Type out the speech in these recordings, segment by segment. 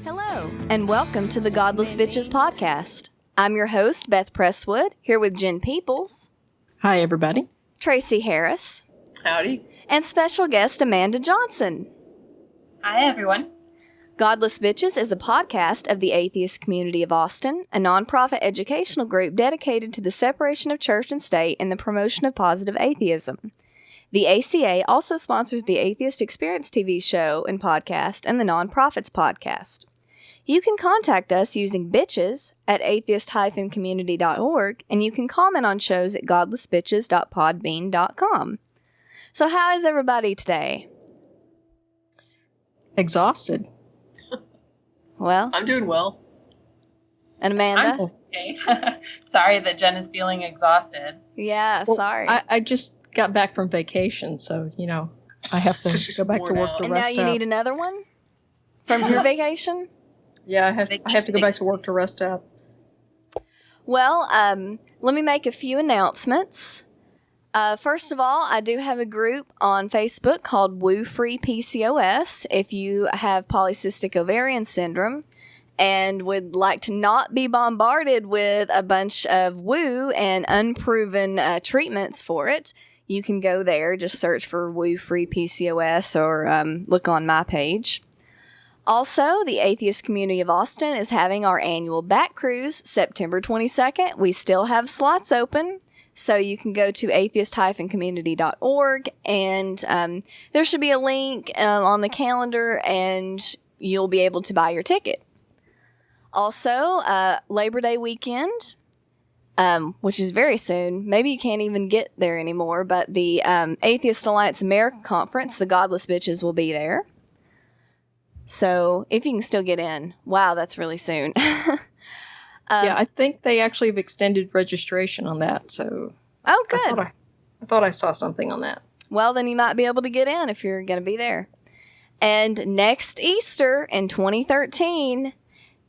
Hello, and welcome to the Godless Bitches podcast. I'm your host, Beth Presswood, here with Jen Peeples. Hi, everybody. Tracie Harris. Howdy. And special guest, Amanda Johnson. Hi, everyone. Godless Bitches is a podcast of the Atheist Community of Austin, a nonprofit educational group dedicated to the separation of church and state and the promotion of positive atheism. The ACA also sponsors the Atheist Experience TV show and podcast and the Nonprofits podcast. You can contact us using bitches at atheist-community.org, and you can comment on shows at godlessbitches.podbean.com. So how is everybody today? Exhausted. Well, I'm doing well. And Amanda? I'm okay. Sorry that Jen is feeling exhausted. Yeah, Well, sorry. I just got back from vacation, so, I have to So go back to work to And now rest you up. need another one from your vacation? Yeah, I have to go back to work to rest up. Well, let me make a few announcements. First of all, I do have a group on Facebook called Woo Free PCOS. If you have polycystic ovarian syndrome and would like to not be bombarded with a bunch of woo and unproven treatments for it, you can go there. Just search for Woo Free PCOS or look on my page. Also, the Atheist Community of Austin is having our annual Bat Cruise September 22nd. We still have slots open. So you can go to atheist-community.org, and there should be a link on the calendar, and you'll be able to buy your ticket. Also, Labor Day weekend, which is very soon. Maybe you can't even get there anymore, but the Atheist Alliance America Conference, the Godless Bitches, will be there. So if you can still get in. Wow, that's really soon. Yeah, I think they actually have extended registration on that, so... Oh, good. I thought I saw something on that. Well, then you might be able to get in if you're going to be there. And next Easter in 2013,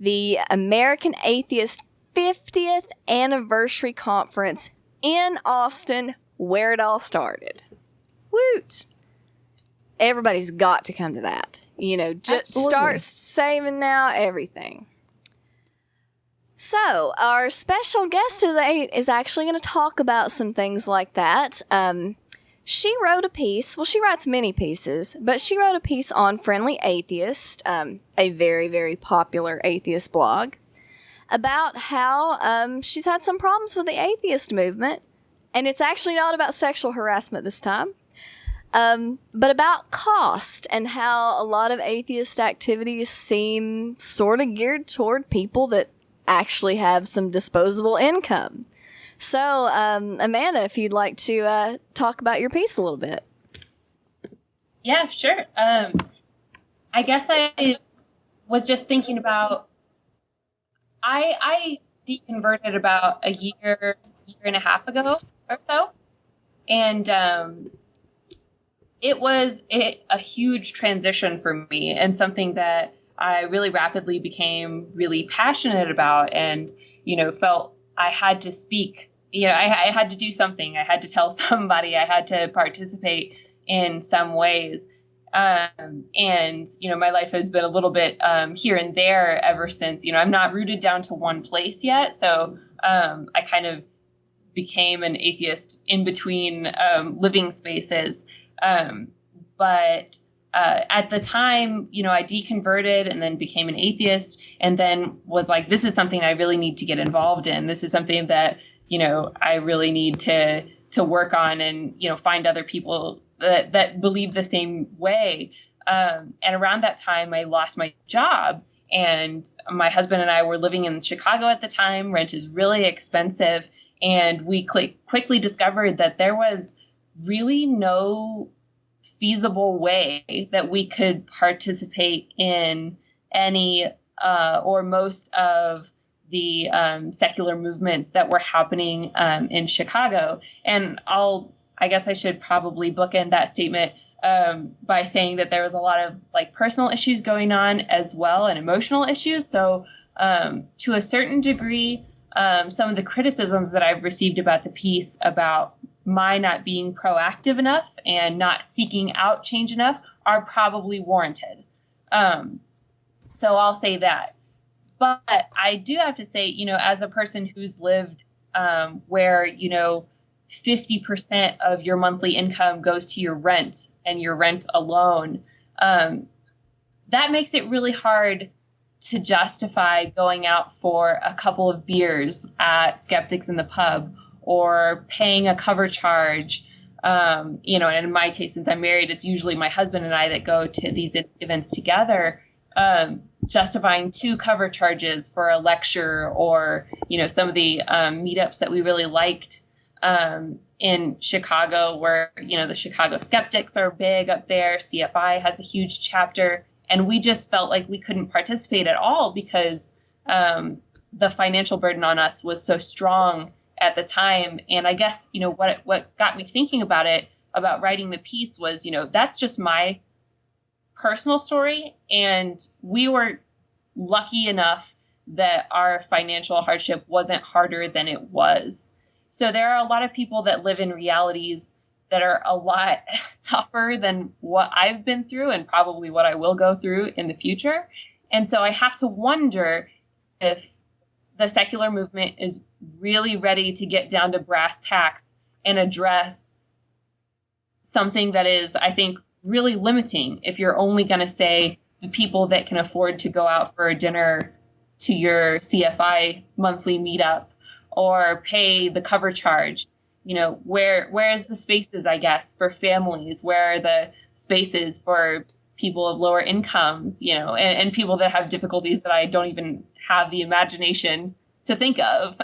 the American Atheist 50th Anniversary Conference in Austin, where it all started. Woot! Everybody's got to come to that. Just start saving now, everything. So, our special guest today is actually going to talk about some things like that. She wrote a piece, she writes many pieces, but she wrote a piece on Friendly Atheist, a very, very popular atheist blog, about how she's had some problems with the atheist movement, and it's actually not about sexual harassment this time, but about cost and how a lot of atheist activities seem sort of geared toward people that actually have some disposable income. So, Amanda, if you'd like to talk about your piece a little bit. Yeah, sure. I guess I was just thinking about, I deconverted about a year and a half ago or so. And it was a huge transition for me and something that I really rapidly became really passionate about and, felt I had to speak. I had to do something. I had to tell somebody. I had to participate in some ways. And, my life has been a little bit here and there ever since. I'm not rooted down to one place yet. So I kind of became an atheist in between living spaces. But at the time, I deconverted and then became an atheist and then was like, this is something I really need to get involved in. This is something that, I really need to work on and, find other people that believe the same way. And around that time, I lost my job and my husband and I were living in Chicago at the time. Rent is really expensive. And we quickly discovered that there was really no feasible way that we could participate in any or most of the secular movements that were happening in Chicago. And I guess I should probably bookend that statement by saying that there was a lot of personal issues going on as well and emotional issues. So to a certain degree, some of the criticisms that I've received about the piece about my not being proactive enough and not seeking out change enough are probably warranted. So I'll say that. But I do have to say, as a person who's lived where, 50% of your monthly income goes to your rent and your rent alone, that makes it really hard to justify going out for a couple of beers at Skeptics in the Pub or paying a cover charge. And in my case, since I'm married, it's usually my husband and I that go to these events together, justifying 2 cover charges for a lecture or, some of the meetups that we really liked in Chicago where, the Chicago Skeptics are big up there. CFI has a huge chapter. And we just felt like we couldn't participate at all because the financial burden on us was so strong at the time. And I guess, what got me thinking about it, about writing the piece was, that's just my personal story. And we were lucky enough that our financial hardship wasn't harder than it was. So there are a lot of people that live in realities that are a lot tougher than what I've been through and probably what I will go through in the future. And so I have to wonder if the secular movement is really ready to get down to brass tacks and address something that is, I think, really limiting if you're only going to say the people that can afford to go out for a dinner to your CFI monthly meetup or pay the cover charge. Where's the spaces, I guess, for families? Where are the spaces for people of lower incomes, and people that have difficulties that I don't even have the imagination to think of?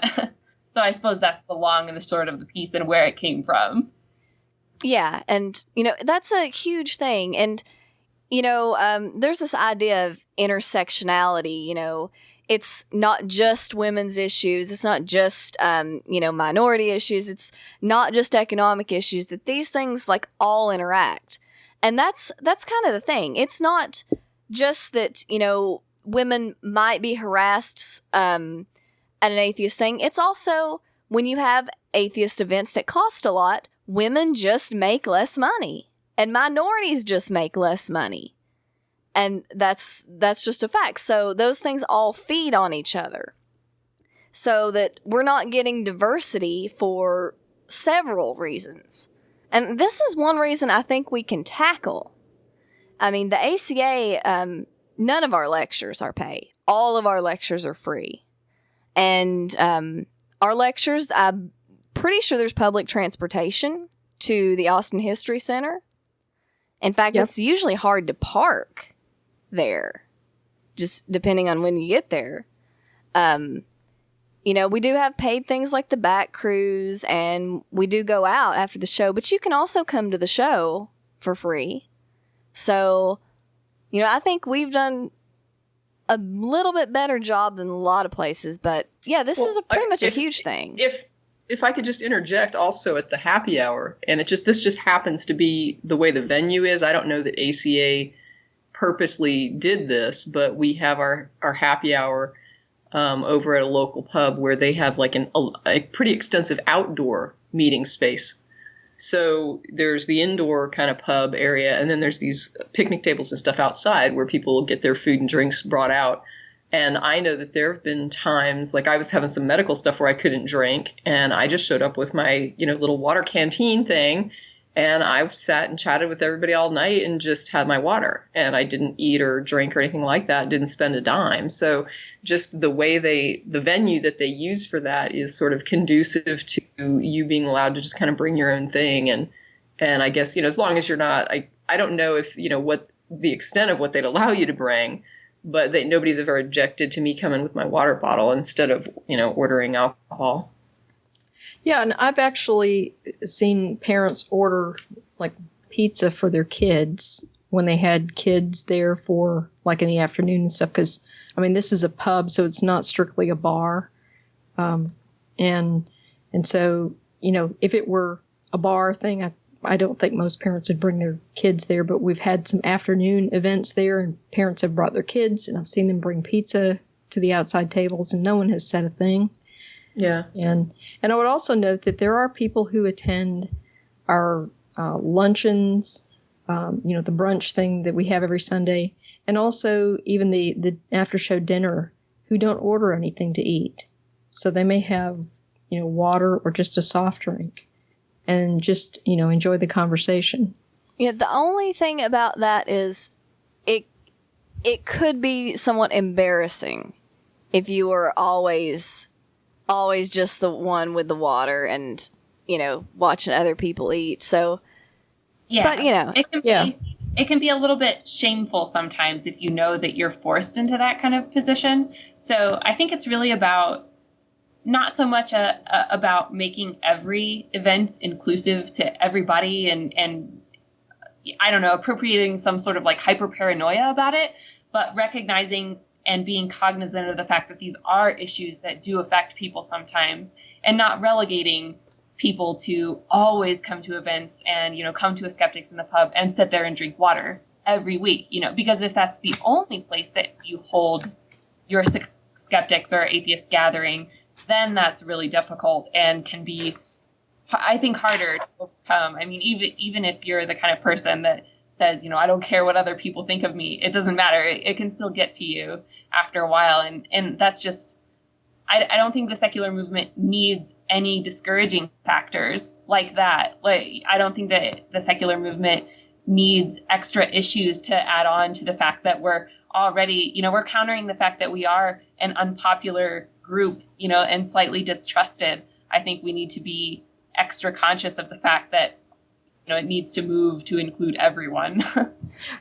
So I suppose that's the long and the short of the piece and where it came from. Yeah. And, that's a huge thing. And, there's this idea of intersectionality, it's not just women's issues. It's not just, minority issues. It's not just economic issues, that these things like all interact. And that's kind of the thing. It's not just that, women might be harassed at an atheist thing. It's also when you have atheist events that cost a lot, women just make less money and minorities just make less money. And that's just a fact. So those things all feed on each other. So that we're not getting diversity for several reasons. And this is one reason I think we can tackle. I mean, the ACA, none of our lectures are paid. All of our lectures are free. And our lectures, I'm pretty sure there's public transportation to the Austin History Center. In fact, It's usually hard to park there, just depending on when you get there. We do have paid things like the back cruise, and we do go out after the show, but you can also come to the show for free. So, I think we've done a little bit better job than a lot of places, but yeah, this is pretty much a huge thing. If I could just interject also at the happy hour, and this just happens to be the way the venue is. I don't know that ACA purposely did this, but we have our happy hour over at a local pub where they have like a pretty extensive outdoor meeting space. So there's the indoor kind of pub area, and then there's these picnic tables and stuff outside where people get their food and drinks brought out. And I know that there have been times, like I was having some medical stuff where I couldn't drink, and I just showed up with my, little water canteen thing, and I sat and chatted with everybody all night and just had my water. And I didn't eat or drink or anything like that, didn't spend a dime. So just the way the venue that they use for that is sort of conducive to you being allowed to just kind of bring your own thing. And I guess, as long as you're not, I don't know if, what the extent of what they'd allow you to bring, but nobody's ever objected to me coming with my water bottle instead of, ordering alcohol. Yeah, and I've actually seen parents order like pizza for their kids when they had kids there for like in the afternoon and stuff. Because this is a pub, so it's not strictly a bar, and so if it were a bar thing, I don't think most parents would bring their kids there. But we've had some afternoon events there, and parents have brought their kids, and I've seen them bring pizza to the outside tables, and no one has said a thing. Yeah. And I would also note that there are people who attend our luncheons, the brunch thing that we have every Sunday. and also even the after show dinner, who don't order anything to eat. So they may have, water or just a soft drink and just, enjoy the conversation. Yeah, the only thing about that is it could be somewhat embarrassing if you were always just the one with the water and, watching other people eat. So, yeah, but, it can be a little bit shameful sometimes if you know that you're forced into that kind of position. So I think it's really about not so much about making every event inclusive to everybody and I don't know, appropriating some sort of like hyper paranoia about it, but recognizing and being cognizant of the fact that these are issues that do affect people sometimes, and not relegating people to always come to events and, come to a Skeptics in the Pub and sit there and drink water every week, because if that's the only place that you hold your skeptics or atheist gathering, then that's really difficult and can be, I think, harder to overcome. I mean, even if you're the kind of person that says, I don't care what other people think of me, it doesn't matter. It can still get to you after a while. And that's just, I don't think the secular movement needs any discouraging factors like that. Like, I don't think that the secular movement needs extra issues to add on to the fact that we're already, we're countering the fact that we are an unpopular group, and slightly distrusted. I think we need to be extra conscious of the fact that, it needs to move to include everyone.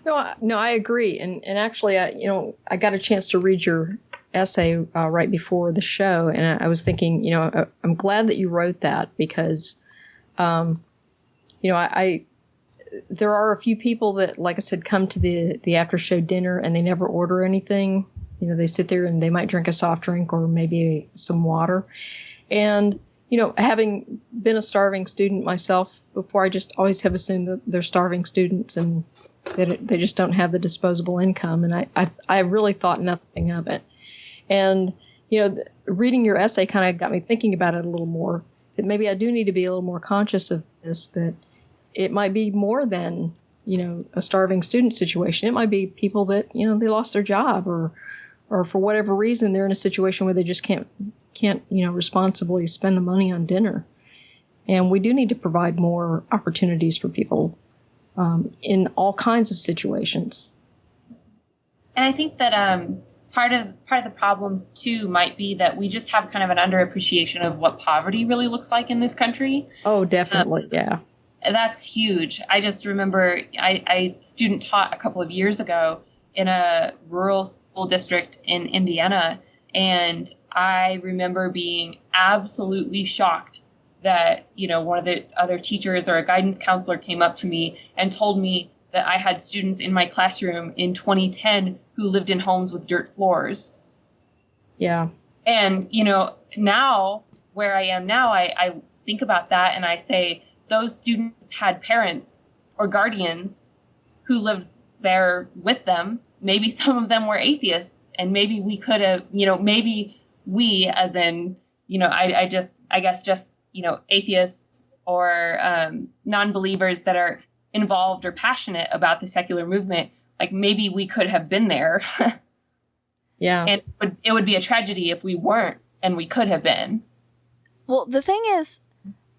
No, I agree. And actually, I got a chance to read your essay right before the show, and I was thinking, I'm glad that you wrote that because, I there are a few people that, like I said, come to the after show dinner and they never order anything. They sit there and they might drink a soft drink or maybe some water. And, having been a starving student myself before, I just always have assumed that they're starving students and that they just don't have the disposable income. And I really thought nothing of it. And, reading your essay kind of got me thinking about it a little more, that maybe I do need to be a little more conscious of this, that it might be more than, a starving student situation. It might be people that, they lost their job or for whatever reason, they're in a situation where they just can't, responsibly spend the money on dinner. And we do need to provide more opportunities for people in all kinds of situations. And I think that part of the problem too might be that we just have kind of an underappreciation of what poverty really looks like in this country. Oh, definitely, yeah. That's huge. I just remember I student taught a couple of years ago in a rural school district in Indiana, and I remember being absolutely shocked that, one of the other teachers or a guidance counselor came up to me and told me that I had students in my classroom in 2010 who lived in homes with dirt floors. Yeah. And, now where I am now, I think about that and I say those students had parents or guardians who lived there with them. Maybe some of them were atheists, and maybe we could have, maybe we, as in, I guess just, atheists or non-believers that are involved or passionate about the secular movement, like maybe we could have been there. Yeah. And it would be a tragedy if we weren't, and we could have been. Well, the thing is,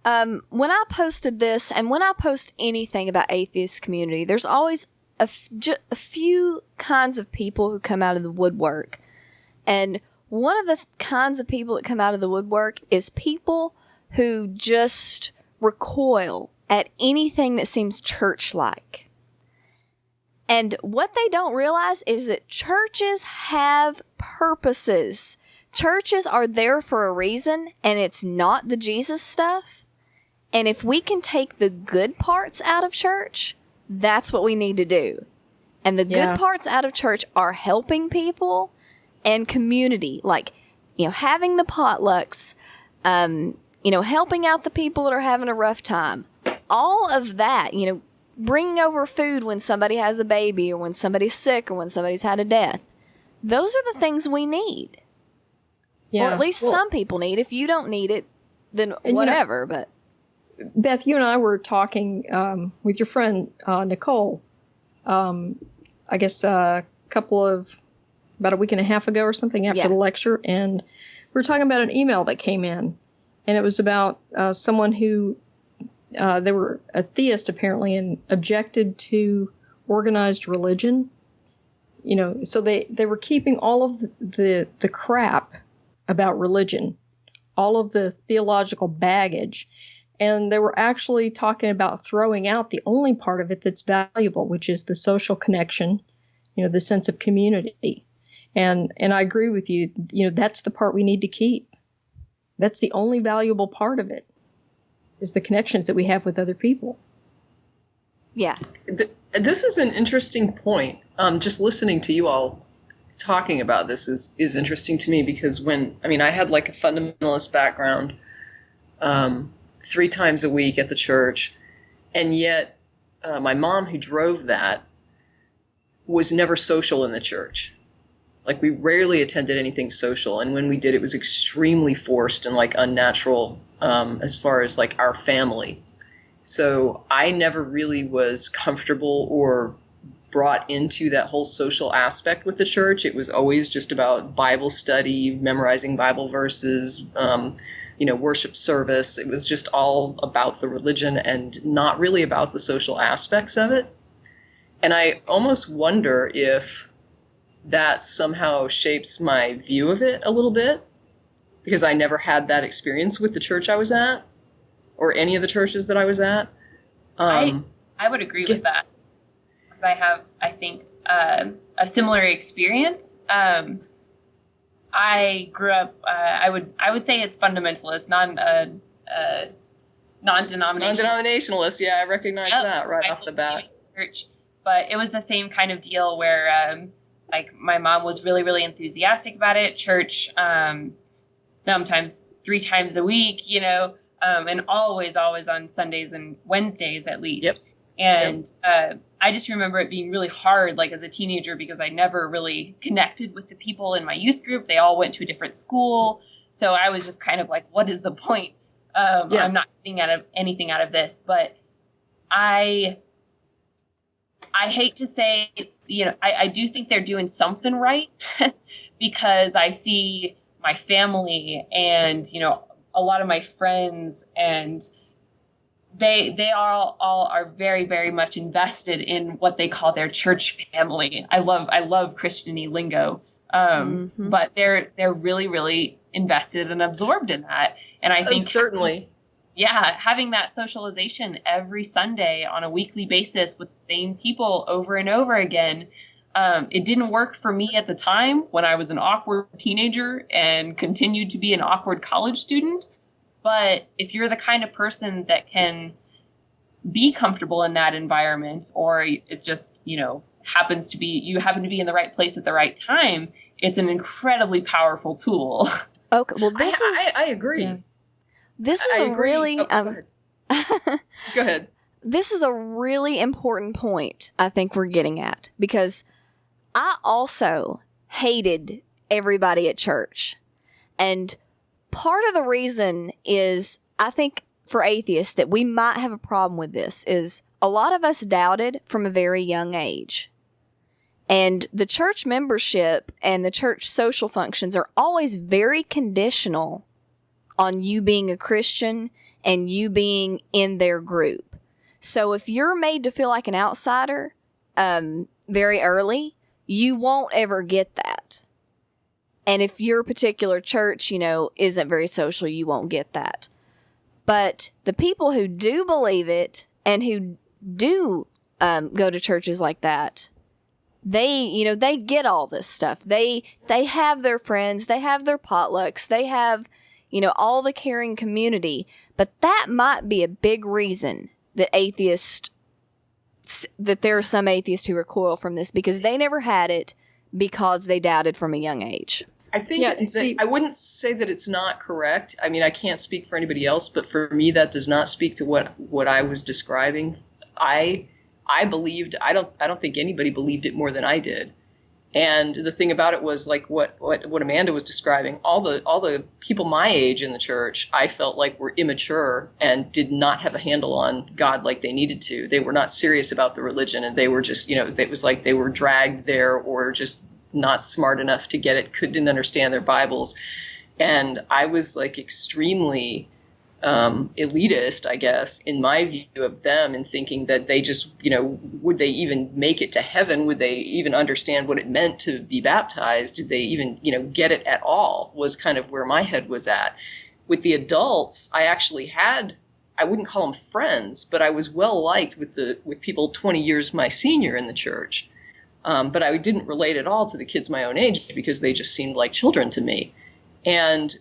when I posted this and when I post anything about atheist community, there's always a few kinds of people who come out of the woodwork. And one of the kinds of people that come out of the woodwork is people who just recoil at anything that seems church-like. And what they don't realize is that churches have purposes. Churches are there for a reason, and it's not the Jesus stuff. And if we can take the good parts out of church, that's what we need to do. And the good parts out of church are helping people and community, like, having the potlucks, helping out the people that are having a rough time. All of that, bringing over food when somebody has a baby or when somebody's sick or when somebody's had a death. Those are the things we need. Yeah. Or at least some people need. If you don't need it, then whatever, but... Beth, you and I were talking with your friend, Nicole, I guess a about a week and a half ago or something after the lecture, and we were talking about an email that came in, and it was about someone who, they were a theist apparently and objected to organized religion. So they were keeping all of the crap about religion, all of the theological baggage, and they were actually talking about throwing out the only part of it that's valuable, which is the social connection, the sense of community. And I agree with you, that's the part we need to keep. That's the only valuable part of it, is the connections that we have with other people. Yeah. This is an interesting point. Just listening to you all talking about this is interesting to me, because I had like a fundamentalist background 3 times a week at the church, and yet my mom, who drove that, was never social in the church. Like, we rarely attended anything social, and when we did, it was extremely forced and like unnatural as far as like our family. So I never really was comfortable or brought into that whole social aspect with the church. It was always just about Bible study, memorizing Bible verses, worship service. It was just all about the religion and not really about the social aspects of it. And I almost wonder if that somehow shapes my view of it a little bit, because I never had that experience with the church I was at, or any of the churches that I was at. I would agree with that, because I have, I think, a similar experience. I grew up, I would say it's fundamentalist, non-denominational. Non-denominationalist, yeah, I recognize that right off the bat. Church, but it was the same kind of deal where, like, my mom was really, really enthusiastic about it. Church, sometimes 3 times a week, and always on Sundays and Wednesdays at least. Yep. And I just remember it being really hard, like, as a teenager, because I never really connected with the people in my youth group. They all went to a different school. So I was just kind of like, what is the point? I'm not getting anything out of this. But I hate to say, I do think they're doing something right because I see my family and, a lot of my friends, and they all are very, very much invested in what they call their church family. I love Christian-y lingo. But they're really, really invested and absorbed in that. And I think certainly, having that socialization every Sunday on a weekly basis with the same people over and over again, it didn't work for me at the time when I was an awkward teenager and continued to be an awkward college student. But if you're the kind of person that can be comfortable in that environment, or it just, happen to be in the right place at the right time, it's an incredibly powerful tool. Okay, well, I agree. Yeah. This is a really go ahead. This is a really important point I think we're getting at, because I also hated everybody at church. And part of the reason is, I think, for atheists, that we might have a problem with this is a lot of us doubted from a very young age. And the church membership and the church social functions are always very conditional on you being a Christian and you being in their group. So if you're made to feel like an outsider very early, you won't ever get that. And if your particular church, isn't very social, you won't get that. But the people who do believe it and who do go to churches like that, they get all this stuff. They have their friends, they have their potlucks, they have, all the caring community. But that might be a big reason that there are some atheists who recoil from this, because they never had it because they doubted from a young age. I think I wouldn't say that it's not correct. I mean, I can't speak for anybody else, but for me, that does not speak to what I was describing. I believed, I don't think anybody believed it more than I did. And the thing about it was like what Amanda was describing, all the people my age in the church, I felt like were immature and did not have a handle on God like they needed to. They were not serious about the religion, and they were just, it was like they were dragged there or just not smart enough to get it, didn't understand their Bibles. And I was like extremely elitist, I guess, in my view of them, and thinking that they just, would they even make it to heaven? Would they even understand what it meant to be baptized? Did they even, get it at all? Was kind of where my head was at. With the adults, I actually had, I wouldn't call them friends, but I was well liked with people 20 years my senior in the church. But I didn't relate at all to the kids my own age because they just seemed like children to me. And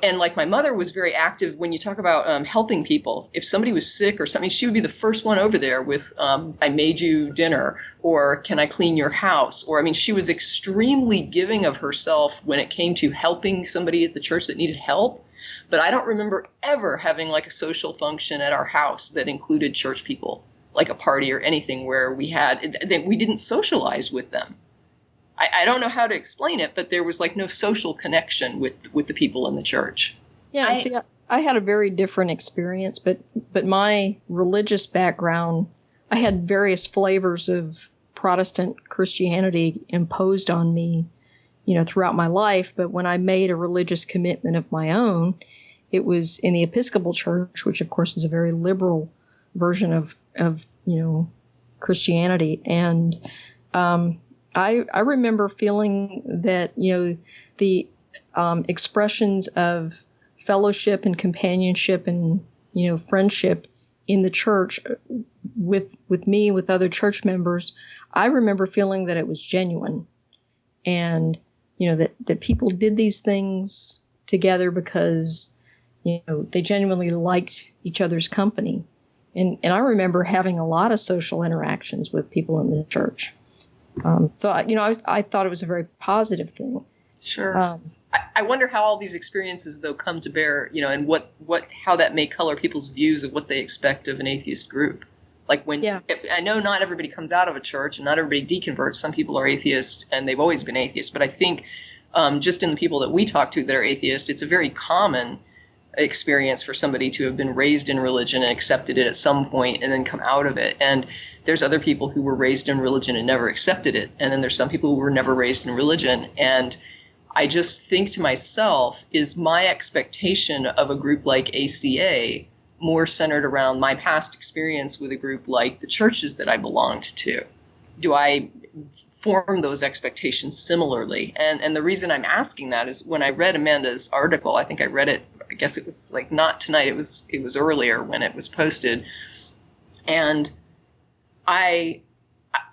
and like my mother was very active when you talk about helping people. If somebody was sick or something, she would be the first one over there with, I made you dinner, or can I clean your house? Or, she was extremely giving of herself when it came to helping somebody at the church that needed help. But I don't remember ever having like a social function at our house that included church people, like a party or anything where we didn't socialize with them. I don't know how to explain it, but there was like no social connection with the people in the church. Yeah, I had a very different experience, but my religious background, I had various flavors of Protestant Christianity imposed on me, throughout my life. But when I made a religious commitment of my own, it was in the Episcopal Church, which of course is a very liberal version of Christianity. And I remember feeling that, the expressions of fellowship and companionship and, friendship in the church with me, with other church members, I remember feeling that it was genuine. And, that people did these things together because, they genuinely liked each other's company. And I remember having a lot of social interactions with people in the church. So, I thought it was a very positive thing. Sure. I wonder how all these experiences, though, come to bear, and how that may color people's views of what they expect of an atheist group. Like I know not everybody comes out of a church and not everybody deconverts. Some people are atheists and they've always been atheists. But I think just in the people that we talk to that are atheists, it's a very common experience for somebody to have been raised in religion and accepted it at some point and then come out of it. And there's other people who were raised in religion and never accepted it. And then there's some people who were never raised in religion. And I just think to myself, is my expectation of a group like ACA more centered around my past experience with a group like the churches that I belonged to? Do I form those expectations similarly? And the reason I'm asking that is when I read Amanda's article, I think I read it, I guess it was like not tonight, it was earlier when it was posted. And I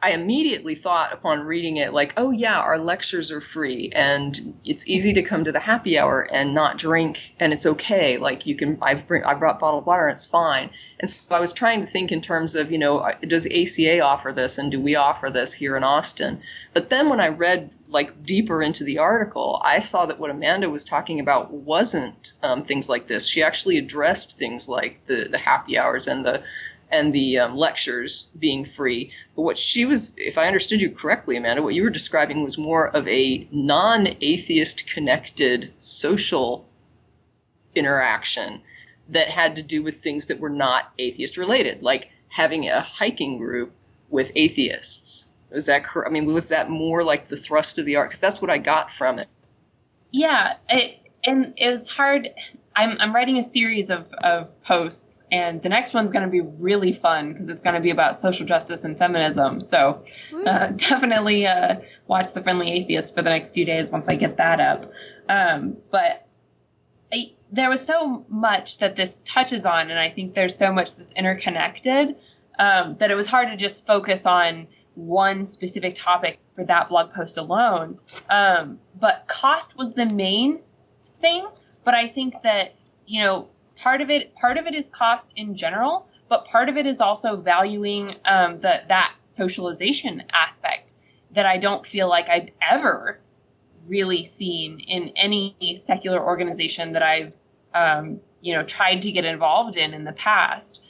immediately thought upon reading it, like, oh yeah, our lectures are free and it's easy to come to the happy hour and not drink and it's okay. Like I brought bottled water and it's fine. And so I was trying to think in terms of, does ACA offer this and do we offer this here in Austin? But then when I read like deeper into the article, I saw that what Amanda was talking about wasn't things like this. She actually addressed things like the happy hours and the lectures being free. But what she was, if I understood you correctly, Amanda, what you were describing was more of a non-atheist connected social interaction that had to do with things that were not atheist related, like having a hiking group with atheists. Is that correct? Was that more like the thrust of the art? Because that's what I got from it. Yeah, and it was hard. I'm writing a series of posts, and the next one's going to be really fun because it's going to be about social justice and feminism. So definitely watch The Friendly Atheist for the next few days once I get that up. But there was so much that this touches on, and I think there's so much that's interconnected that it was hard to just focus on one specific topic for that blog post alone. But cost was the main thing. But I think that, part of it is cost in general, but part of it is also valuing that socialization aspect that I don't feel like I've ever really seen in any secular organization that I've, tried to get involved in the past.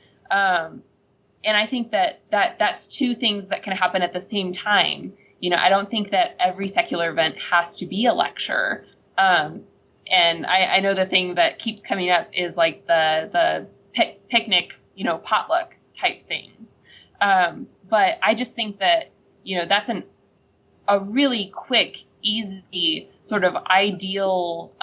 I think that's two things that can happen at the same time. I don't think that every secular event has to be a lecture. And I know the thing that keeps coming up is like the picnic, potluck type things. But I just think that, that's a really quick, easy sort of ideal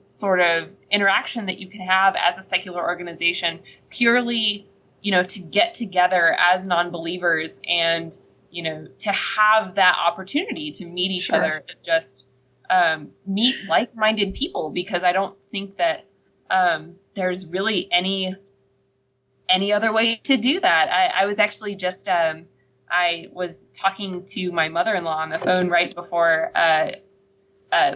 sort of interaction that you can have as a secular organization, purely, to get together as non-believers and, to have that opportunity to meet each other and just meet like-minded people, because I don't think that there's really any other way to do that. I was actually just I was talking to my mother-in-law on the phone right before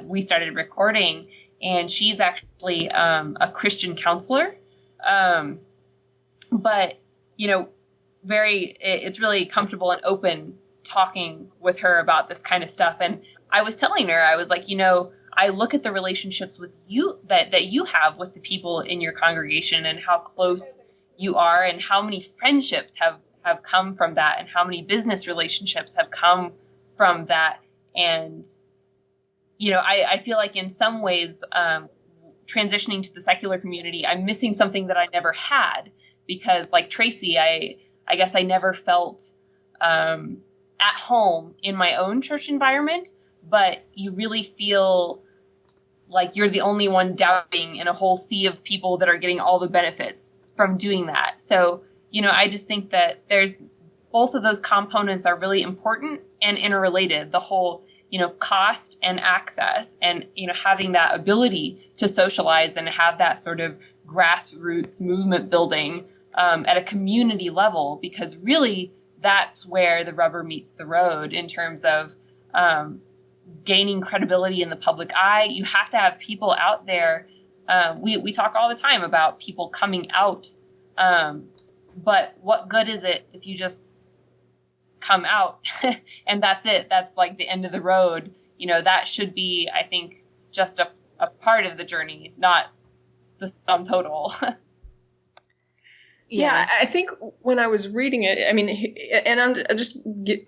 we started recording, and she's actually a Christian counselor, but it's really comfortable and open talking with her about this kind of stuff. And I was telling her, I was like, I look at the relationships with you that you have with the people in your congregation and how close you are and how many friendships have come from that and how many business relationships have come from that. And, I feel like in some ways, transitioning to the secular community, I'm missing something that I never had, because like Tracie, I guess I never felt at home in my own church environment, but you really feel like you're the only one doubting in a whole sea of people that are getting all the benefits from doing that. So, I just think that there's both of those components are really important and interrelated. The whole, cost and access and, having that ability to socialize and have that sort of grassroots movement building at a community level, because really that's where the rubber meets the road in terms of gaining credibility in the public eye. You have to have people out there. We talk all the time about people coming out, but what good is it if you just come out and that's it? That's like the end of the road. That should be, I think, just a part of the journey, not the sum total. Yeah, I think when I was reading it, and I'm just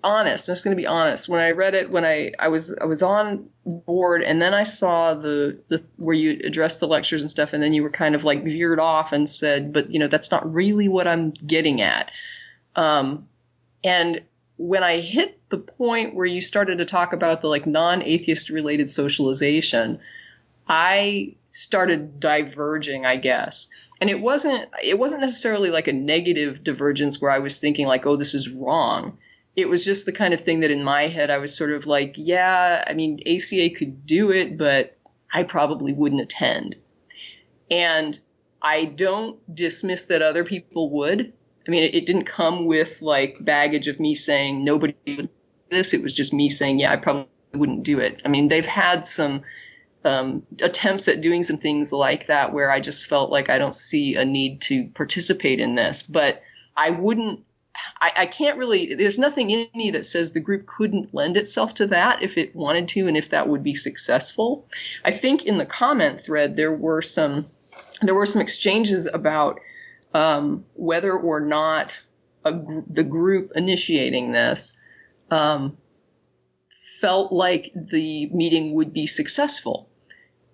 honest. I'm just going to be honest. When I read it, when I was on board, and then I saw the where you addressed the lectures and stuff, and then you were kind of like veered off and said, but that's not really what I'm getting at. And when I hit the point where you started to talk about the like non-atheist related socialization, I started diverging, I guess. And it wasn't necessarily like a negative divergence where I was thinking like, oh, this is wrong. It was just the kind of thing that in my head, I was sort of like, yeah, ACA could do it, but I probably wouldn't attend. And I don't dismiss that other people would. It didn't come with like baggage of me saying nobody would do this. It was just me saying, yeah, I probably wouldn't do it. They've had some attempts at doing some things like that where I just felt like I don't see a need to participate in this, but I can't really, there's nothing in me that says the group couldn't lend itself to that if it wanted to and if that would be successful. I think in the comment thread, there were some exchanges about whether or not the group initiating this felt like the meeting would be successful.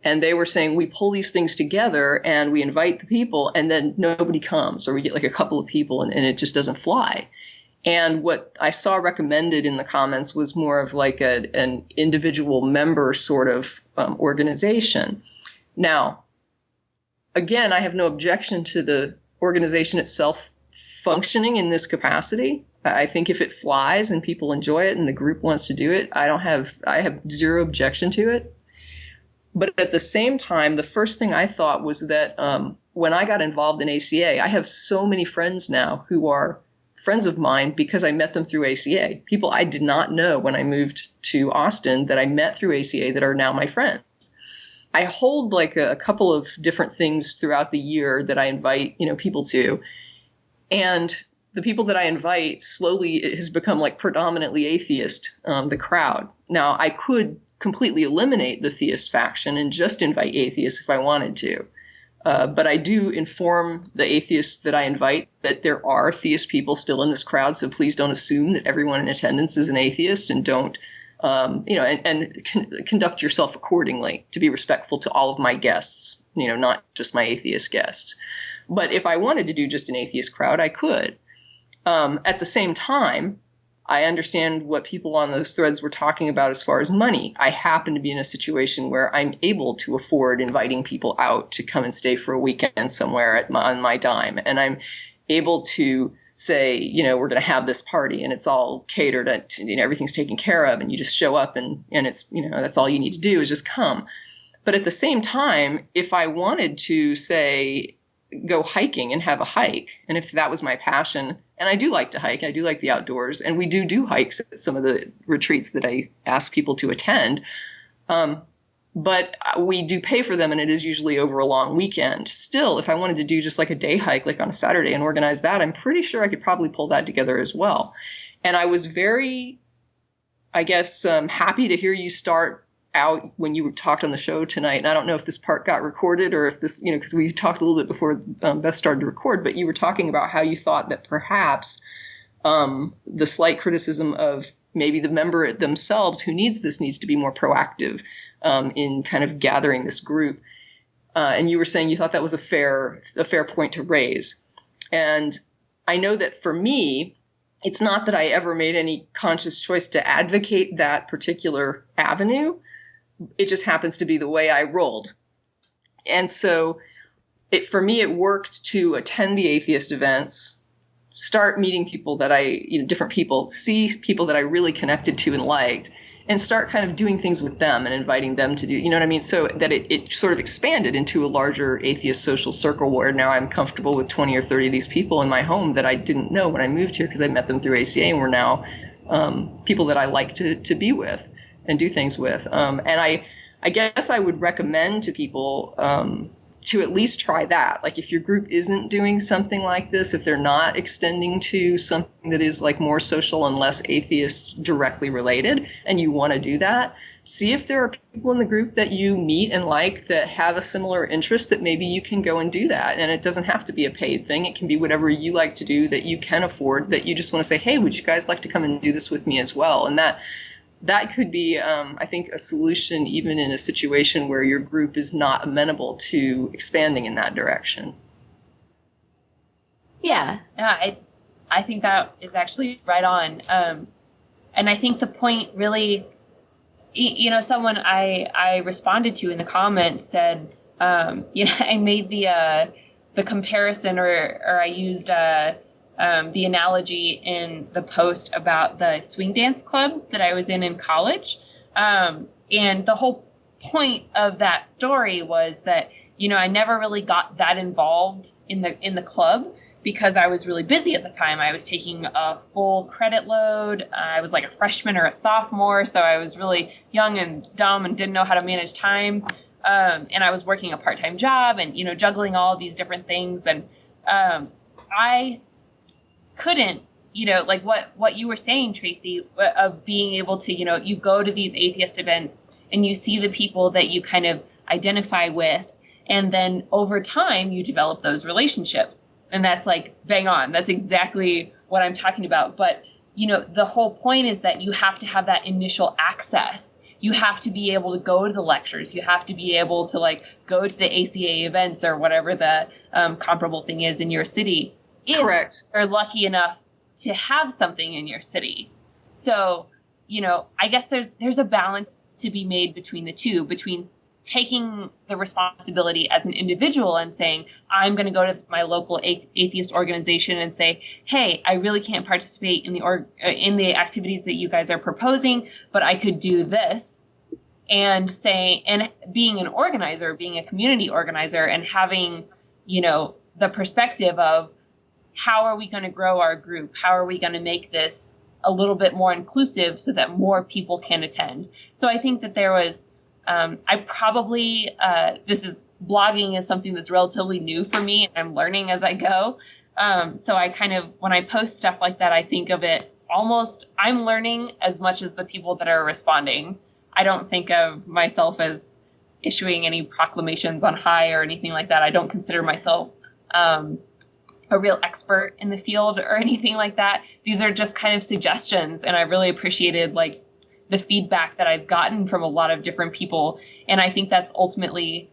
And they were saying, we pull these things together and we invite the people and then nobody comes, or we get like a couple of people and it just doesn't fly. And what I saw recommended in the comments was more of like an individual member sort of organization. Now, again, I have no objection to the organization itself functioning in this capacity. I think if it flies and people enjoy it and the group wants to do it, I have zero objection to it. But at the same time, the first thing I thought was that when I got involved in ACA, I have so many friends now who are friends of mine because I met them through ACA. People I did not know when I moved to Austin that I met through ACA that are now my friends. I hold like a couple of different things throughout the year that I invite, people to. And the people that I invite slowly it has become like predominantly atheist, the crowd. Now, I could completely eliminate the theist faction and just invite atheists if I wanted to. But I do inform the atheists that I invite that there are theist people still in this crowd. So please don't assume that everyone in attendance is an atheist, and don't, conduct yourself accordingly to be respectful to all of my guests, not just my atheist guests. But if I wanted to do just an atheist crowd, I could. At the same time, I understand what people on those threads were talking about as far as money. I happen to be in a situation where I'm able to afford inviting people out to come and stay for a weekend somewhere on my dime. And I'm able to say, we're going to have this party and it's all catered and everything's taken care of, and you just show up and it's, that's all you need to do is just come. But at the same time, if I wanted to say, go hiking and have a hike, and if that was my passion, and I do like to hike, I do like the outdoors, and we do hikes at some of the retreats that I ask people to attend, but we do pay for them, and it is usually over a long weekend. Still, if I wanted to do just like a day hike, like on a Saturday, and organize that, I'm pretty sure I could probably pull that together as well. And I was very, happy to hear you start out when you talked on the show tonight. And I don't know if this part got recorded or if this, because we talked a little bit before Beth started to record, but you were talking about how you thought that perhaps the slight criticism of maybe the member themselves who needs to be more proactive in kind of gathering this group. And you were saying you thought that was a fair point to raise. And I know that for me, it's not that I ever made any conscious choice to advocate that particular avenue. It just happens to be the way I rolled. And so for me, it worked to attend the atheist events, start meeting people that different people, see people that I really connected to and liked, and start kind of doing things with them and inviting them to do, you know what I mean? So that it sort of expanded into a larger atheist social circle where now I'm comfortable with 20 or 30 of these people in my home that I didn't know when I moved here because I met them through ACA, and we're now people that I like to be with and do things with. And I guess I would recommend to people to at least try that. Like if your group isn't doing something like this, if they're not extending to something that is like more social and less atheist directly related, and you want to do that, see if there are people in the group that you meet and like that have a similar interest that maybe you can go and do that. And it doesn't have to be a paid thing. It can be whatever you like to do that you can afford, that you just want to say, hey, would you guys like to come and do this with me as well? And that could be, I think, a solution even in a situation where your group is not amenable to expanding in that direction. Yeah, I think that is actually right on. And I think the point really, someone I responded to in the comments said, I made the comparison or I used the analogy in the post about the swing dance club that I was in college. And the whole point of that story was that, I never really got that involved in the club because I was really busy at the time. I was taking a full credit load. I was like a freshman or a sophomore. So I was really young and dumb and didn't know how to manage time. And I was working a part-time job and, juggling all of these different things. And I couldn't, like what you were saying, Tracie, of being able to, you go to these atheist events and you see the people that you kind of identify with. And then over time, you develop those relationships. And that's like bang on. That's exactly what I'm talking about. But, the whole point is that you have to have that initial access. You have to be able to go to the lectures. You have to be able to go to the ACA events or whatever the comparable thing is in your city. Correct. If you're lucky enough to have something in your city. So, I guess there's a balance to be made between the two, between taking the responsibility as an individual and saying, I'm going to go to my local atheist organization and say, hey, I really can't participate in the activities that you guys are proposing, but I could do this. And being an organizer, being a community organizer and having, the perspective of how are we going to grow our group? How are we going to make this a little bit more inclusive so that more people can attend? So I think that there was, blogging is something that's relatively new for me. I'm learning as I go. So I kind of, when I post stuff like that, I think of it almost, I'm learning as much as the people that are responding. I don't think of myself as, issuing any proclamations on high or anything like that. I don't consider myself a real expert in the field or anything like that. These are just kind of suggestions, and I really appreciated like the feedback that I've gotten from a lot of different people. And I think that's ultimately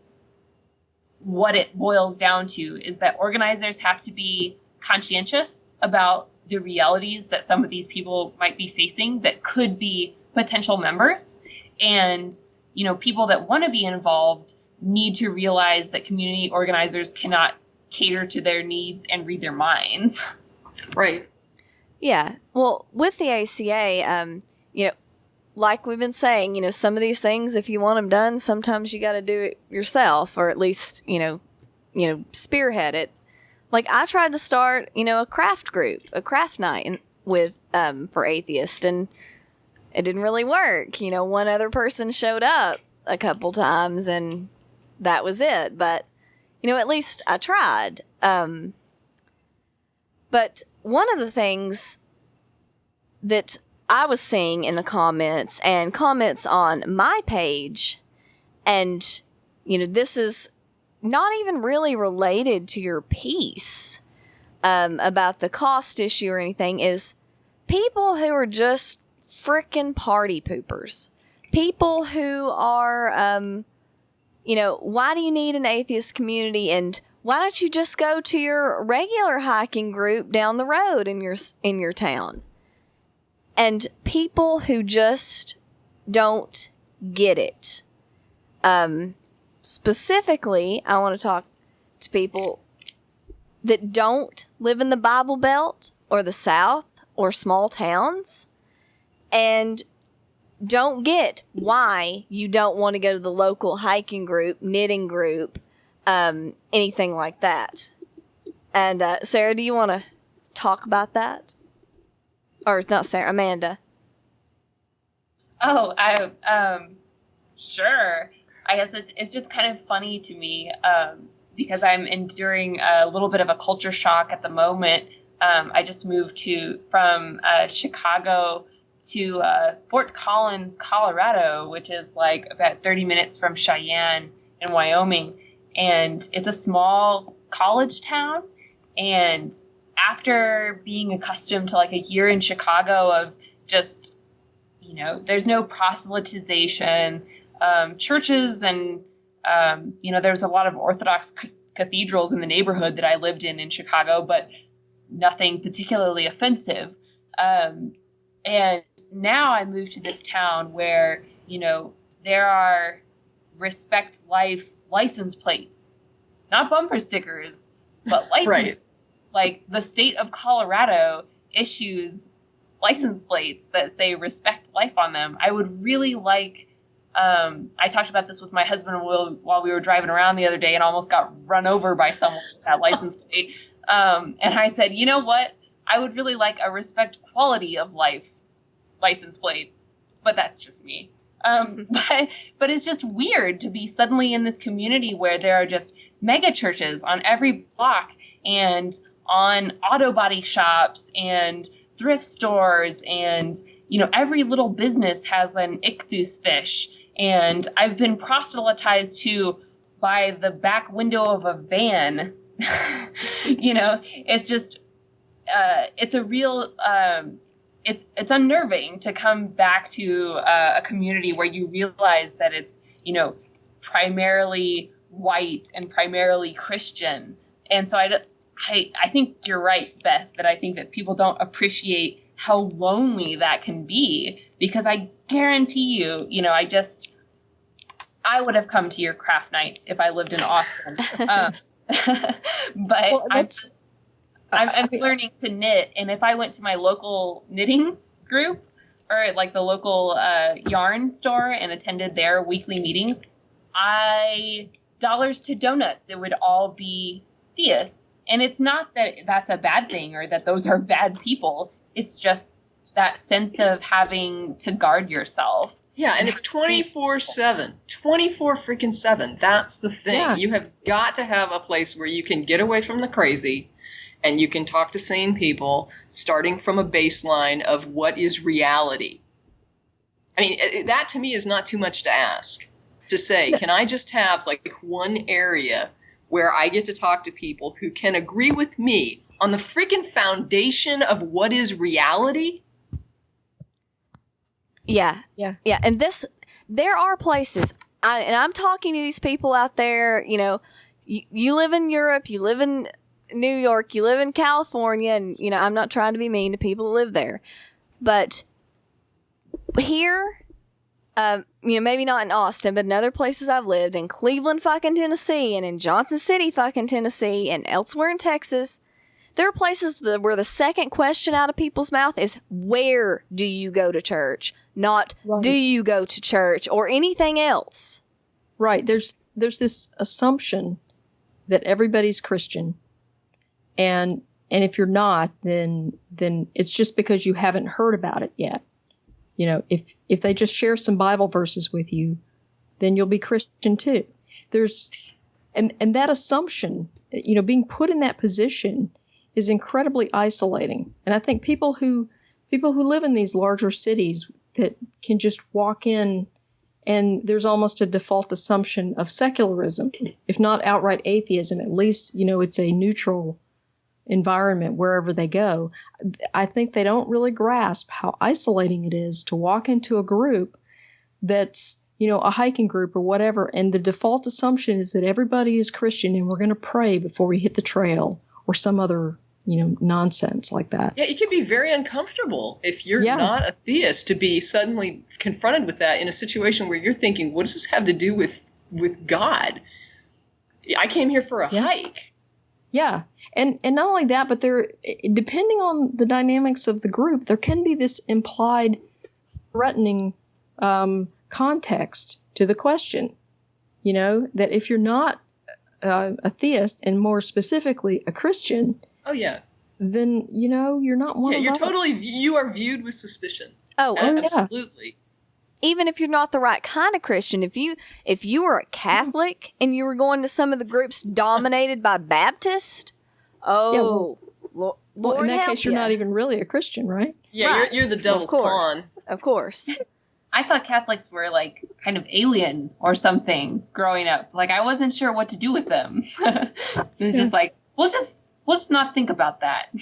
what it boils down to, is that organizers have to be conscientious about the realities that some of these people might be facing that could be potential members. And, you know, people that want to be involved need to realize that community organizers cannot cater to their needs and read their minds. Right. Yeah. Well, with the ACA, you know, like we've been saying, you know, some of these things, if you want them done, sometimes you got to do it yourself, or at least, you know, spearhead it. Like I tried to start, you know, a craft group, a craft night with, for atheists, and it didn't really work. You know, one other person showed up a couple times and that was it. But, you know, at least I tried. But one of the things that I was seeing in the comments and comments on my page, and, you know, this is not even really related to your piece about the cost issue or anything, is people who are just frickin' party poopers. People who are, you know, why do you need an atheist community, and why don't you just go to your regular hiking group down the road in your town? And people who just don't get it. Specifically, I want to talk to people that don't live in the Bible Belt or the South or small towns, and don't get why you don't want to go to the local hiking group, knitting group, anything like that. And Sarah, do you want to talk about that? Or it's not Sarah, Amanda. Oh, sure. I guess it's just kind of funny to me because I'm enduring a little bit of a culture shock at the moment. I just moved from Chicago to Fort Collins, Colorado, which is like about 30 minutes from Cheyenne in Wyoming. And it's a small college town. And after being accustomed to like a year in Chicago of just, you know, there's no proselytization, churches, and, you know, there's a lot of Orthodox cathedrals in the neighborhood that I lived in Chicago, but nothing particularly offensive. And now I moved to this town where, you know, there are respect life license plates, not bumper stickers, but license. Right. Like the state of Colorado issues license plates that say respect life on them. I would really like, I talked about this with my husband while we were driving around the other day and almost got run over by someone with that license plate. And I said, you know what? I would really like a respect quality of life license plate, but that's just me. But it's just weird to be suddenly in this community where there are just mega churches on every block and on auto body shops and thrift stores, and, you know, every little business has an ichthus fish. And I've been proselytized to by the back window of a van. You know, it's just, it's a real, it's unnerving to come back to a community where you realize that it's, you know, primarily white and primarily Christian. And so I think you're right, Beth, that I think that people don't appreciate how lonely that can be, because I guarantee you, you know, I would have come to your craft nights if I lived in Austin. But well, I'm learning to knit, and if I went to my local knitting group or like the local yarn store and attended their weekly meetings, dollars to donuts, it would all be theists. And it's not that that's a bad thing or that those are bad people. It's just that sense of having to guard yourself. Yeah, and it's 24/7. 24 freaking 7. That's the thing. Yeah. You have got to have a place where you can get away from the crazy and you can talk to sane people, starting from a baseline of what is reality. I mean, that to me is not too much to ask. to say, can I just have like one area where I get to talk to people who can agree with me on the freaking foundation of what is reality? Yeah. And there are places, and I'm talking to these people out there, you know, you live in Europe, you live in New York, you live in California, and, you know, I'm not trying to be mean to people who live there, but here, you know, maybe not in Austin, but in other places I've lived, in Cleveland fucking Tennessee, and in Johnson City fucking Tennessee, and elsewhere in Texas, there are places where the second question out of people's mouth is, where do you go to church? Not, do you go to church or anything else? Right. There's this assumption that everybody's Christian. And if you're not, then it's just because you haven't heard about it yet. You know, if they just share some Bible verses with you, then you'll be Christian too. And that assumption, you know, being put in that position is incredibly isolating. And I think people who live in these larger cities that can just walk in and there's almost a default assumption of secularism, if not outright atheism, at least, you know, it's a neutral environment wherever they go. I think they don't really grasp how isolating it is to walk into a group that's, you know, a hiking group or whatever, and the default assumption is that everybody is Christian and we're going to pray before we hit the trail or some other, you know, nonsense like that. Yeah, it can be very uncomfortable if you're not a theist to be suddenly confronted with that in a situation where you're thinking, what does this have to do with God? I came here for a hike. Yeah. And not only that, but depending on the dynamics of the group, there can be this implied threatening context to the question. You know, that if you're not a theist, and more specifically a Christian, then, you know, you're not one of us. You are viewed with suspicion. Absolutely. Even if you're not the right kind of Christian, if you were a Catholic and you were going to some of the groups dominated by Baptists, Lord in that case, you're not even really a Christian, right? Yeah, you're the devil's pawn. Of course. I thought Catholics were like kind of alien or something growing up. Like I wasn't sure what to do with them. It's just like, we'll just not think about that.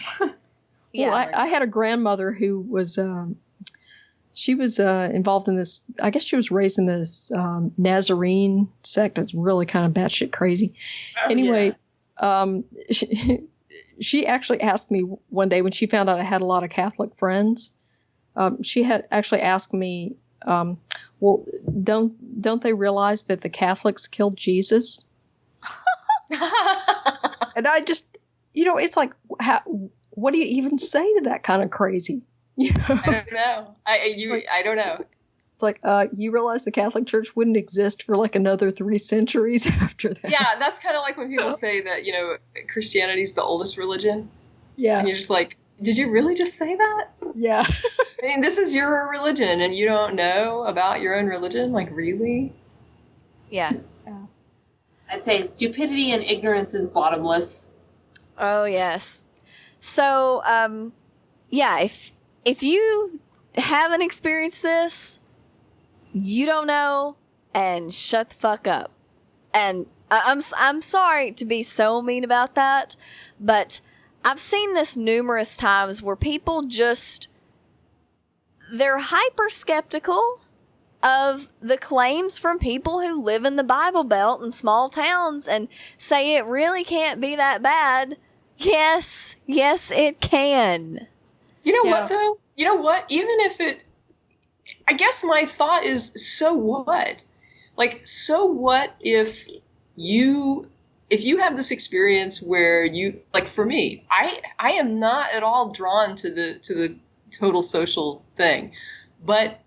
Well, I had a grandmother who was she was involved in this. I guess she was raised in this Nazarene sect. It's really kind of batshit crazy. Anyway, she actually asked me one day when she found out I had a lot of Catholic friends. She had actually asked me, well, don't they realize that the Catholics killed Jesus? And I just, you know, it's like, what do you even say to that kind of crazy? You know? I don't know. I don't know. It's like, you realize the Catholic Church wouldn't exist for like another 3 centuries after that. Yeah, that's kind of like when people say that, you know, Christianity's the oldest religion. Yeah. And you're just like, did you really just say that? Yeah. I mean, this is your religion and you don't know about your own religion? Like, really? Yeah. I'd say stupidity and ignorance is bottomless. Oh, yes. So, if you haven't experienced this, you don't know, and shut the fuck up. And I'm sorry to be so mean about that, but I've seen this numerous times where people they're hyper skeptical of the claims from people who live in the Bible Belt in small towns and say it really can't be that bad. Yes, it can. You know what, though? You know what? Even if I guess my thought is, so what? Like, so what if you have this experience where you, like for me, I am not at all drawn to the total social thing, but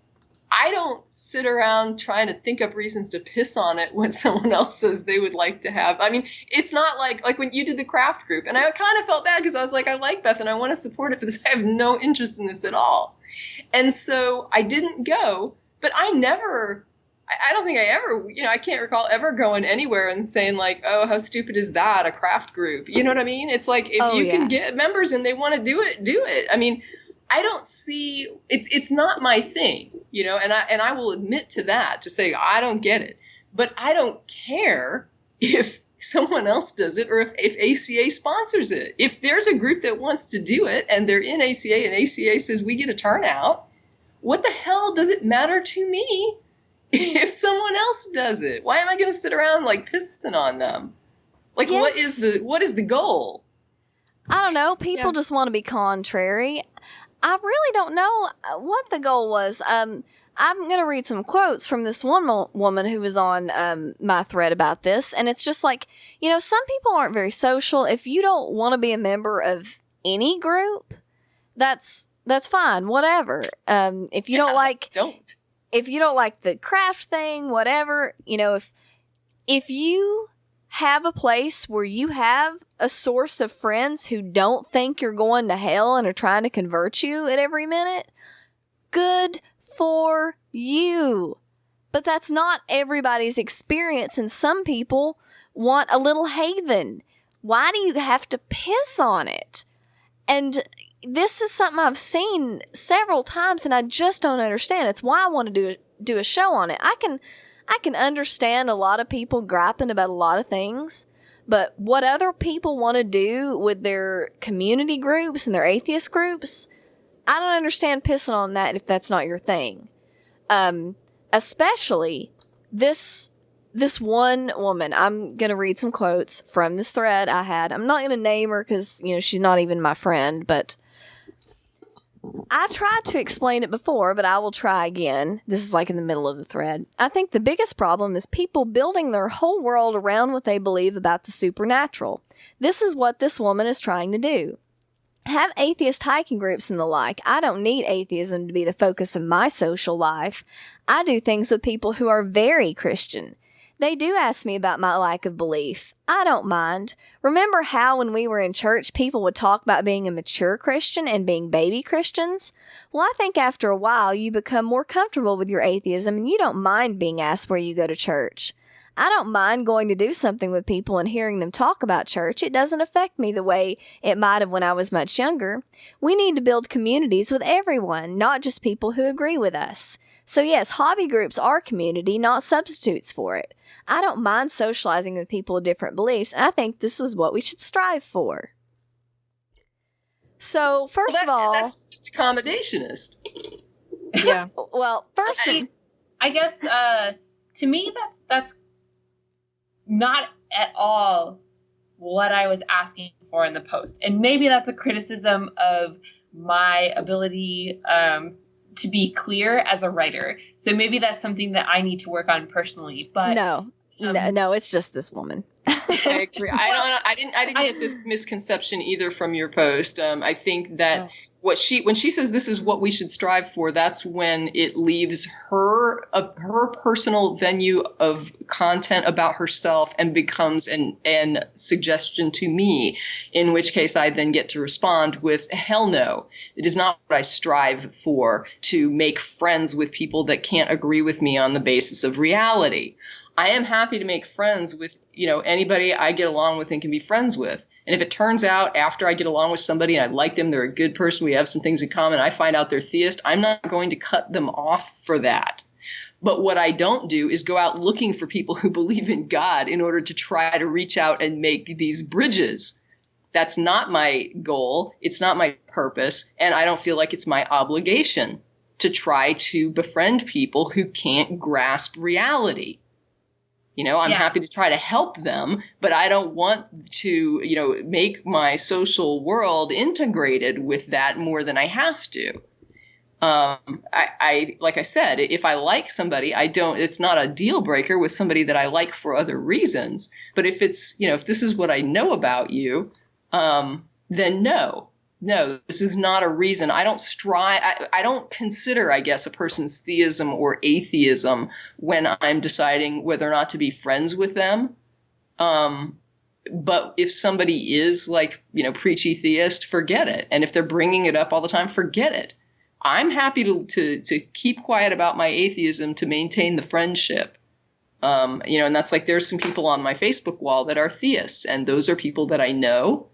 I don't sit around trying to think up reasons to piss on it when someone else says they would like to have. I mean, it's not like when you did the craft group, and I kind of felt bad because I was like, I like Beth and I want to support it, but I have no interest in this at all. And so I didn't go, but I don't think I ever, you know, I can't recall ever going anywhere and saying like, oh, how stupid is that, a craft group? You know what I mean? It's like, if you can get members and they want to do it. I mean, I don't see, it's not my thing, you know, and I will admit to that, to say, I don't get it. but I don't care if someone else does it or if ACA sponsors it. If there's a group that wants to do it and they're in ACA and ACA says we get a turnout, what the hell does it matter to me if someone else does it? Why am I going to sit around like pissing on them? Like, Yes. what is the goal? I don't know. People just want to be contrary. I really don't know what the goal was. I'm going to read some quotes from this one woman who was on my thread about this. And it's just like, some people aren't very social. If you don't want to be a member of any group, that's fine. Whatever. If you don't like the craft thing, whatever, if you have a place where you have a source of friends who don't think you're going to hell and are trying to convert you at every minute, good for you. But that's not everybody's experience, and some people want a little haven. Why do you have to piss on it? And this is something I've seen several times, and I just don't understand. It's why I want to do a show on it. I can understand a lot of people griping about a lot of things, but what other people want to do with their community groups and their atheist groups, I don't understand pissing on that if that's not your thing. Especially this one woman. I'm going to read some quotes from this thread I had. I'm not going to name her because, she's not even my friend, but I tried to explain it before, but I will try again. This is like in the middle of the thread. I think the biggest problem is people building their whole world around what they believe about the supernatural. This is what this woman is trying to do. Have atheist hiking groups and the like. I don't need atheism to be the focus of my social life. I do things with people who are very Christian. They do ask me about my lack of belief. I don't mind. Remember how when we were in church, people would talk about being a mature Christian and being baby Christians? Well, I think after a while, you become more comfortable with your atheism and you don't mind being asked where you go to church. I don't mind going to do something with people and hearing them talk about church. It doesn't affect me the way it might have when I was much younger. We need to build communities with everyone, not just people who agree with us. So yes, hobby groups are community, not substitutes for it. I don't mind socializing with people with different beliefs, and I think this is what we should strive for. So, first of all... That's just accommodationist. Yeah. Well, first of all... I guess, to me, that's not at all what I was asking for in the post. And maybe that's a criticism of my ability to be clear as a writer. So maybe that's something that I need to work on personally. But No, it's just this woman. I agree. I didn't get this misconception either from your post. I think that when she says this is what we should strive for, that's when it leaves her personal venue of content about herself and becomes an suggestion to me, in which case I then get to respond with, hell no. It is not what I strive for, to make friends with people that can't agree with me on the basis of reality. I am happy to make friends with, anybody I get along with and can be friends with. And if it turns out after I get along with somebody and I like them, they're a good person, we have some things in common, I find out they're theist, I'm not going to cut them off for that. But what I don't do is go out looking for people who believe in God in order to try to reach out and make these bridges. That's not my goal. It's not my purpose. And I don't feel like it's my obligation to try to befriend people who can't grasp reality. I'm happy to try to help them, but I don't want to, make my social world integrated with that more than I have to. I like I said, if I like somebody, it's not a deal breaker with somebody that I like for other reasons. But if it's, if this is what I know about you, then no, this is not a reason. I don't consider, I guess, a person's theism or atheism when I'm deciding whether or not to be friends with them. But if somebody is preachy theist, forget it. And if they're bringing it up all the time, forget it. I'm happy to keep quiet about my atheism to maintain the friendship. And that's there's some people on my Facebook wall that are theists, and those are people that I know,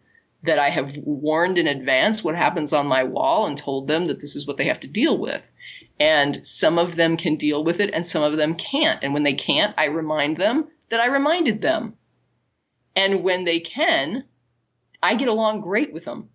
that I have warned in advance what happens on my wall and told them that this is what they have to deal with. And some of them can deal with it and some of them can't. And when they can't, I remind them that I reminded them. And when they can, I get along great with them.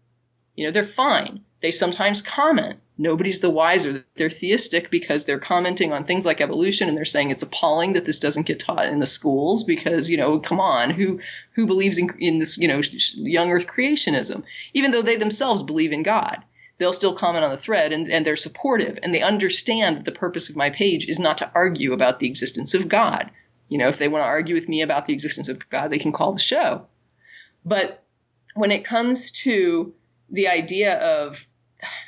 You know, they're fine. They sometimes comment. Nobody's the wiser. They're theistic because they're commenting on things like evolution, and they're saying it's appalling that this doesn't get taught in the schools because, you know, come on, who believes in this, you know, young earth creationism, even though they themselves believe in God. They'll still comment on the thread, and they're supportive, and they understand that the purpose of my page is not to argue about the existence of God. You know, if they want to argue with me about the existence of God, they can call the show. But when it comes to the idea of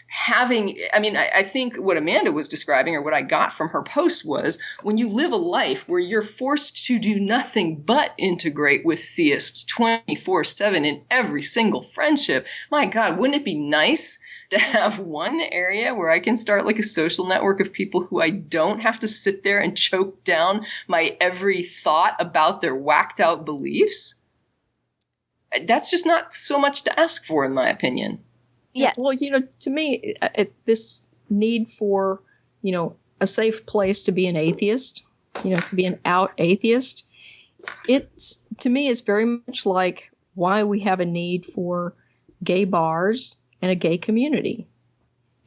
having, I mean, I think what Amanda was describing, or what I got from her post, was when you live a life where you're forced to do nothing but integrate with theists 24/7 in every single friendship. My God, wouldn't it be nice to have one area where I can start like a social network of people who I don't have to sit there and choke down my every thought about their whacked out beliefs? That's just not so much to ask for, in my opinion. Yeah. Well, you know, to me, this need for, you know, a safe place to be an atheist, you know, to be an out atheist, it's, to me, is very much like why we have a need for gay bars and a gay community.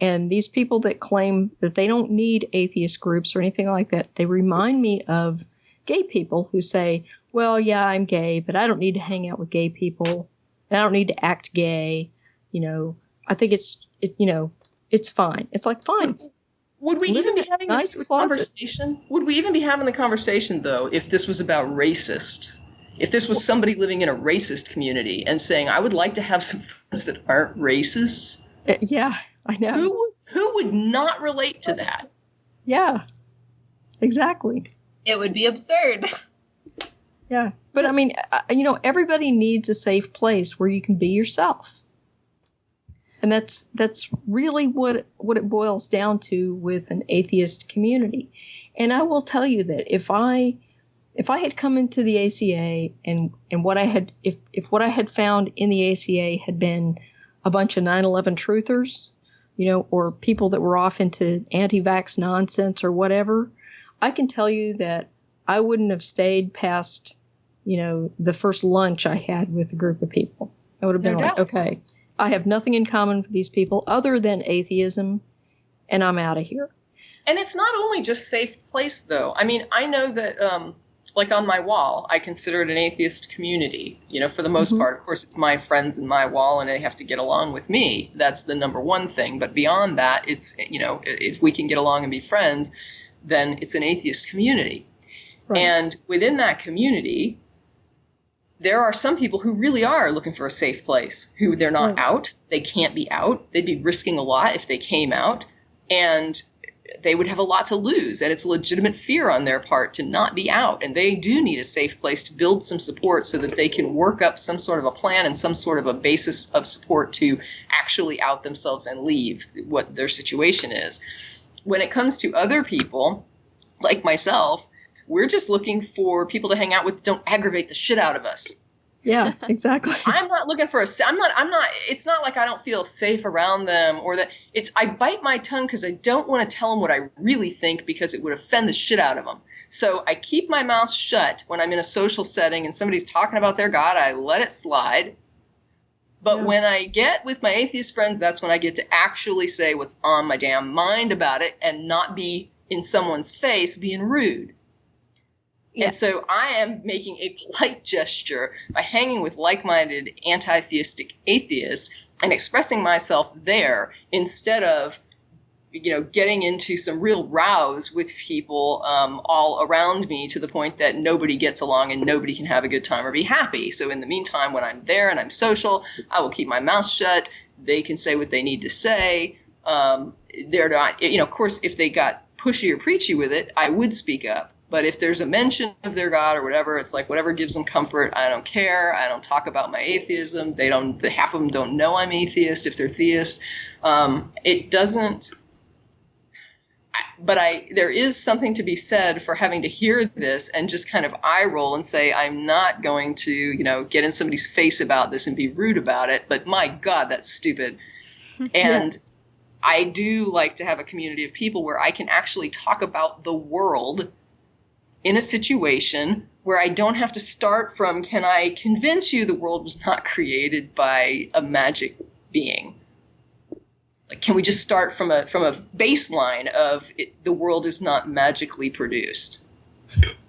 And these people that claim that they don't need atheist groups or anything like that, they remind me of gay people who say, well, yeah, I'm gay, but I don't need to hang out with gay people. And I don't need to act gay. You know, I think you know, it's fine. It's like, fine. Would we even be having nice this conversation? Would we even be having the conversation, though, if this was about racists? If this was somebody living in a racist community and saying, I would like to have some friends that aren't racist? Yeah, I know. Who would not relate to that? Yeah, exactly. It would be absurd. Yeah. But I mean, you know, everybody needs a safe place where you can be yourself. And that's really what it boils down to with an atheist community. And I will tell you that if I had come into the ACA and what I had, if what I had found in the ACA had been a bunch of 9/11 truthers, you know, or people that were off into anti-vax nonsense or whatever, I can tell you that I wouldn't have stayed past, you know, the first lunch I had with a group of people. I would have been like, okay, I have nothing in common with these people other than atheism, and I'm out of here. And it's not only just safe place, though. I mean, I know that, like on my wall, I consider it an atheist community, you know, for the most part. Of course, it's my friends in my wall, and they have to get along with me. That's the number one thing. But beyond that, it's, you know, if we can get along and be friends, then it's an atheist community. Right. And within that community, there are some people who really are looking for a safe place, who they're not out. They can't be out. They'd be risking a lot if they came out, and they would have a lot to lose. And it's a legitimate fear on their part to not be out. And they do need a safe place to build some support so that they can work up some sort of a plan and some sort of a basis of support to actually out themselves and leave what their situation is. When it comes to other people, like myself, we're just looking for people to hang out with, don't aggravate the shit out of us. Yeah, exactly. I'm not looking for it's not like I don't feel safe around them, or that I bite my tongue because I don't want to tell them what I really think because it would offend the shit out of them. So I keep my mouth shut when I'm in a social setting and somebody's talking about their God, I let it slide. But when I get with my atheist friends, that's when I get to actually say what's on my damn mind about it and not be in someone's face being rude. Yeah. And so I am making a polite gesture by hanging with like-minded anti-theistic atheists and expressing myself there instead of, you know, getting into some real rows with people all around me to the point that nobody gets along and nobody can have a good time or be happy. So in the meantime, when I'm there and I'm social, I will keep my mouth shut. They can say what they need to say. They're not, you know, of course, if they got pushy or preachy with it, I would speak up. But if there's a mention of their God or whatever, it's like whatever gives them comfort. I don't care. I don't talk about my atheism. Half of them don't know I'm atheist if they're theist. It doesn't. But there is something to be said for having to hear this and just kind of eye roll and say, I'm not going to, you know, get in somebody's face about this and be rude about it. But my God, that's stupid. And I do like to have a community of people where I can actually talk about the world in a situation where I don't have to start from, can I convince you the world was not created by a magic being? Like, can we just start from a baseline of the world is not magically produced?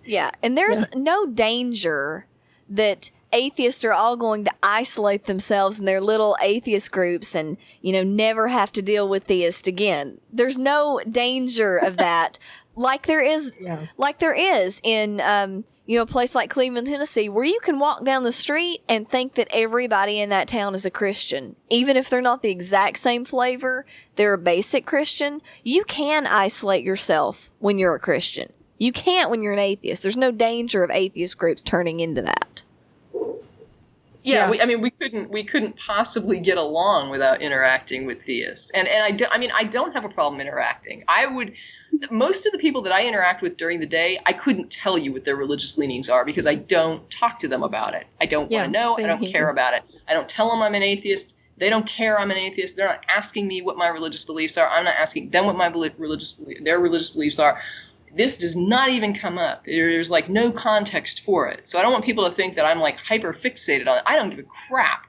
Yeah, and there's no danger that atheists are all going to isolate themselves in their little atheist groups and, never have to deal with theists again. There's no danger of that, like there is in a place like Cleveland, Tennessee, where you can walk down the street and think that everybody in that town is a Christian. Even if they're not the exact same flavor, they're a basic Christian. You can isolate yourself when you're a Christian. You can't when you're an atheist. There's no danger of atheist groups turning into that. Yeah. We couldn't possibly get along without interacting with theists. And I don't have a problem interacting. Most of the people that I interact with during the day, I couldn't tell you what their religious leanings are because I don't talk to them about it. I don't want to know. I don't care about it. I don't tell them I'm an atheist. They don't care I'm an atheist. They're not asking me what my religious beliefs are. I'm not asking them what their religious beliefs are. This does not even come up. There's like no context for it. So I don't want people to think that I'm like hyper fixated on it. I don't give a crap.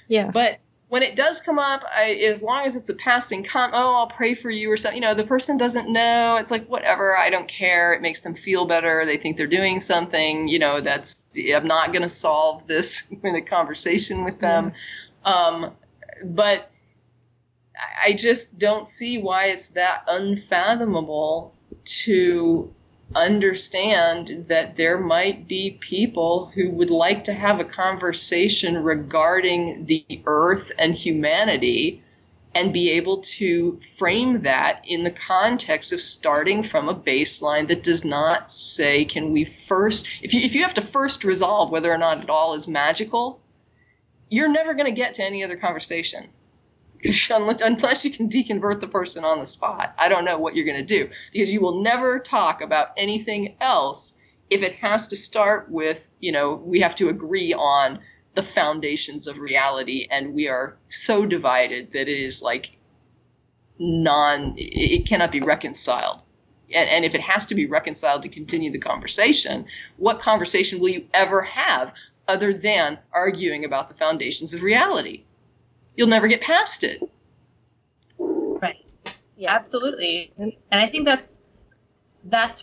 Yeah. But when it does come up, as long as it's a passing I'll pray for you or something. The person doesn't know. It's like, whatever, I don't care. It makes them feel better. They think they're doing something. I'm not going to solve this in a conversation with them. But I just don't see why it's that unfathomable to understand that there might be people who would like to have a conversation regarding the earth and humanity and be able to frame that in the context of starting from a baseline that does not say, can we first, if you have to first resolve whether or not it all is magical, you're never going to get to any other conversation. Unless you can deconvert the person on the spot. I don't know what you're going to do, because you will never talk about anything else if it has to start with, we have to agree on the foundations of reality, and we are so divided that it is like it cannot be reconciled. And if it has to be reconciled to continue the conversation, what conversation will you ever have other than arguing about the foundations of reality? You'll never get past it. Right. Yeah, absolutely. And I think that's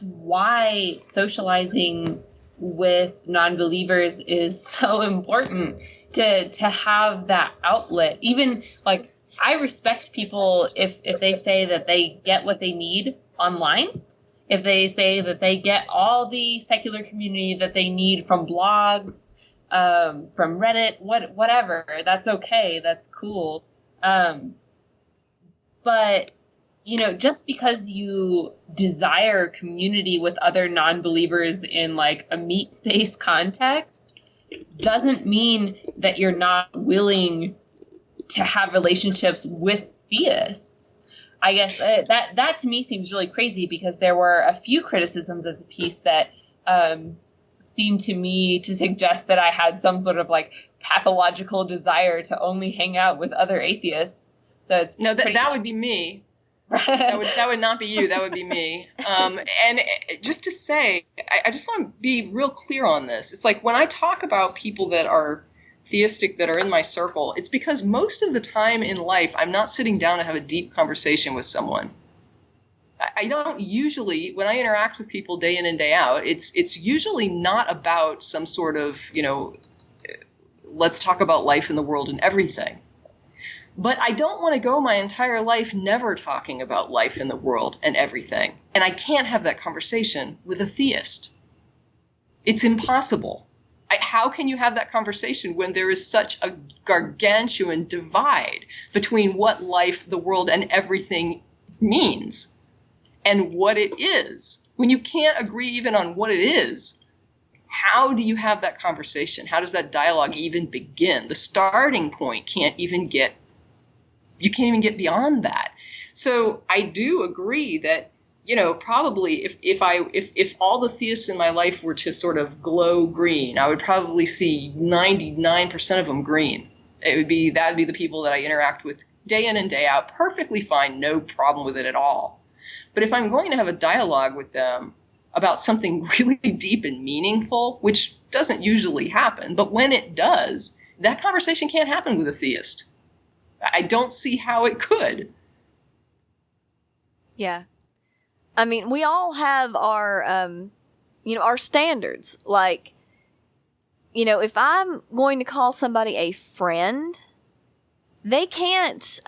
why socializing with non-believers is so important, to have that outlet. Even like, I respect people if they say that they get what they need online, if they say that they get all the secular community that they need from blogs, from Reddit, whatever, that's okay. That's cool. But, just because you desire community with other non-believers in like a meat space context doesn't mean that you're not willing to have relationships with theists. I guess that to me seems really crazy, because there were a few criticisms of the piece that, seemed to me to suggest that I had some sort of like pathological desire to only hang out with other atheists. So it's that would be me. that would not be you. That would be me. And just to say, I just want to be real clear on this. It's like, when I talk about people that are theistic that are in my circle, it's because most of the time in life, I'm not sitting down to have a deep conversation with someone. I don't usually, when I interact with people day in and day out, it's usually not about some sort of, let's talk about life in the world and everything. But I don't want to go my entire life never talking about life in the world and everything. And I can't have that conversation with a theist. It's impossible. How can you have that conversation when there is such a gargantuan divide between what life, the world, and everything means and what it is? When you can't agree even on what it is, how do you have that conversation? How does that dialogue even begin? The starting point you can't even get beyond that. So I do agree that, probably if all the theists in my life were to sort of glow green, I would probably see 99% of them green. That would be the people that I interact with day in and day out, perfectly fine, no problem with it at all. But if I'm going to have a dialogue with them about something really deep and meaningful, which doesn't usually happen, but when it does, that conversation can't happen with a theist. I don't see how it could. Yeah. I mean, we all have our, our standards. Like, if I'm going to call somebody a friend, they can't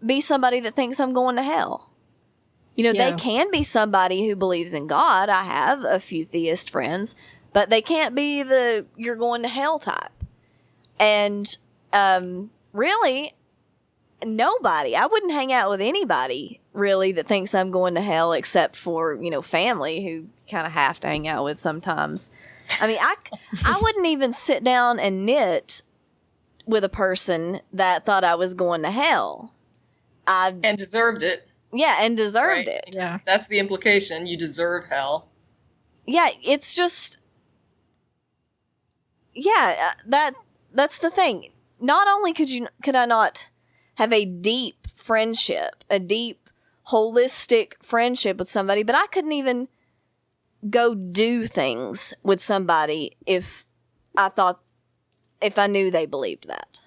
be somebody that thinks I'm going to hell. They can be somebody who believes in God. I have a few theist friends, but they can't be the you're going to hell type. And really, nobody. I wouldn't hang out with anybody really that thinks I'm going to hell, except for family who kind of have to hang out with sometimes. I mean, I wouldn't even sit down and knit with a person that thought I was going to hell. And deserved it. Yeah, and deserved right? it. Yeah. That's the implication. You deserve hell. Yeah, it's just... Yeah, that's the thing. Not only could I not have a deep friendship, a deep, holistic friendship with somebody, but I couldn't even go do things with somebody if I knew they believed that.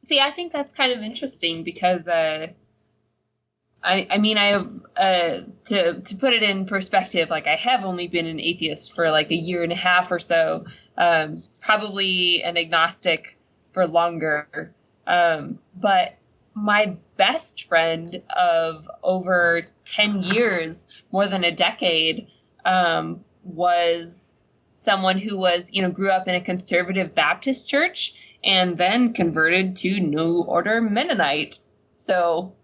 See, I think that's kind of interesting because, I mean, I have, to put it in perspective, like I have only been an atheist for like a year and a half or so, probably an agnostic for longer. But my best friend of over 10 years, more than a decade, was someone who was, grew up in a conservative Baptist church and then converted to New Order Mennonite. So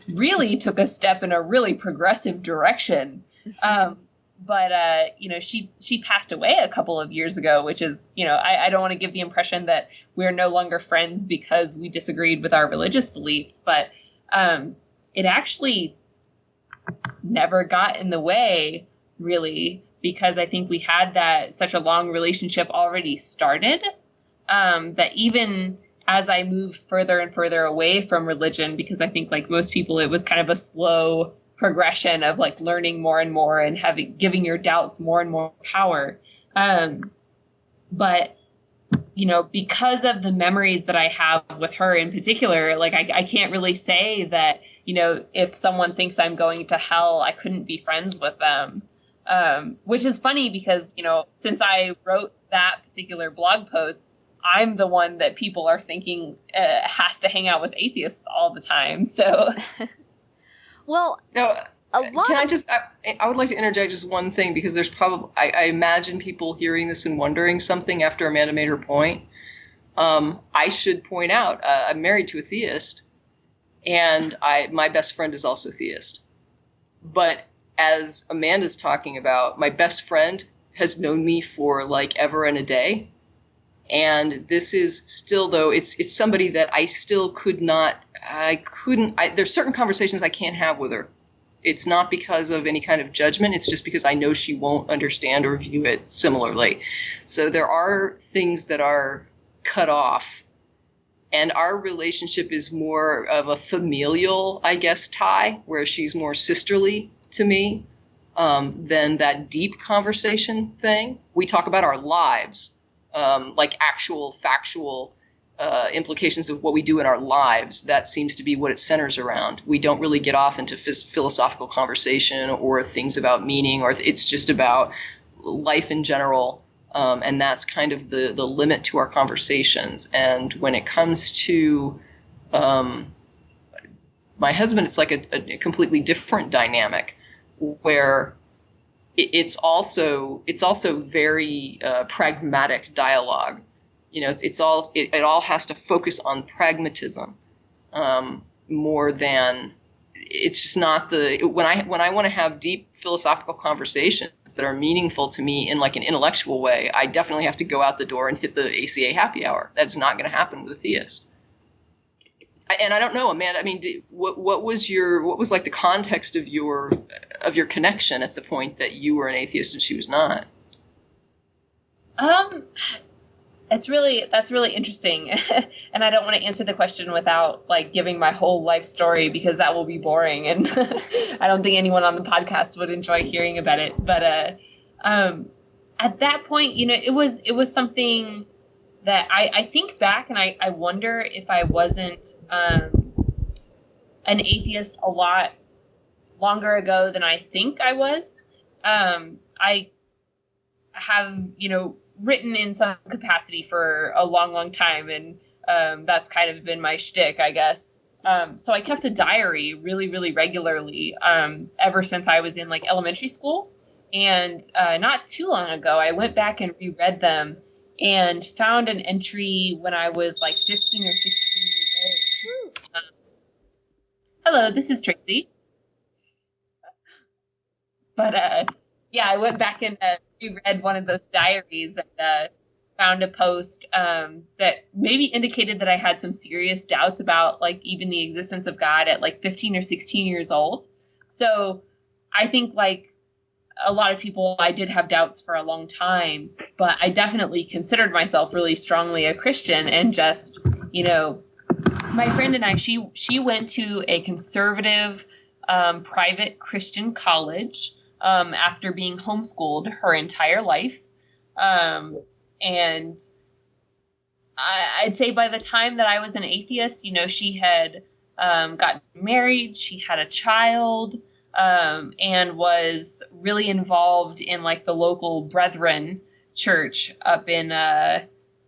really took a step in a really progressive direction. But she passed away a couple of years ago, which is, I don't want to give the impression that we're no longer friends because we disagreed with our religious beliefs, but it actually never got in the way, really, because I think we had such a long relationship already started, that even as I moved further and further away from religion, because I think like most people, it was kind of a slow progression of like learning more and more and giving your doubts more and more power. But, because of the memories that I have with her in particular, like I can't really say that, if someone thinks I'm going to hell, I couldn't be friends with them. Which is funny because, since I wrote that particular blog post, I'm the one that people are thinking has to hang out with atheists all the time. So, well, now, I would like to interject just one thing, because there's probably, I imagine people hearing this and wondering something after Amanda made her point. I should point out, I'm married to a theist, and my best friend is also theist. But as Amanda's talking about, my best friend has known me for like ever and a day. And this is still, though, it's somebody that I still there's certain conversations I can't have with her. It's not because of any kind of judgment. It's just because I know she won't understand or view it similarly. So there are things that are cut off. And our relationship is more of a familial, I guess, tie, where she's more sisterly to me than that deep conversation thing. We talk about our lives. Like actual factual implications of what we do in our lives. That seems to be what it centers around. We don't really get off into philosophical conversation or things about meaning, or it's just about life in general. And that's kind of the limit to our conversations. And when it comes to my husband, it's like a completely different dynamic, where it's also very pragmatic dialogue. It all has to focus on pragmatism more than, it's just not when I want to have deep philosophical conversations that are meaningful to me in like an intellectual way, I definitely have to go out the door and hit the ACA happy hour. That's not going to happen with a theist. And I don't know, Amanda, I mean, what was like the context of your connection at the point that you were an atheist and she was not? that's really interesting. And I don't want to answer the question without like giving my whole life story, because that will be boring. And I don't think anyone on the podcast would enjoy hearing about it. But at that point, it was something that I think back, and I wonder if I wasn't an atheist a lot longer ago than I think I was. I have, written in some capacity for a long, long time. And that's kind of been my shtick, I guess. So I kept a diary really, really regularly ever since I was in like elementary school. And not too long ago, I went back and reread them and found an entry when I was like 15 or 16 years old. Hello, this is Tracie. But yeah, I went back and reread one of those diaries and found a post that maybe indicated that I had some serious doubts about like even the existence of God at like 15 or 16 years old. So I think like a lot of people, I did have doubts for a long time, but I definitely considered myself really strongly a Christian. And just, my friend and I, she went to a conservative private Christian college after being homeschooled her entire life. And I'd say by the time that I was an atheist, she had gotten married, she had a child, and was really involved in like the local Brethren church up in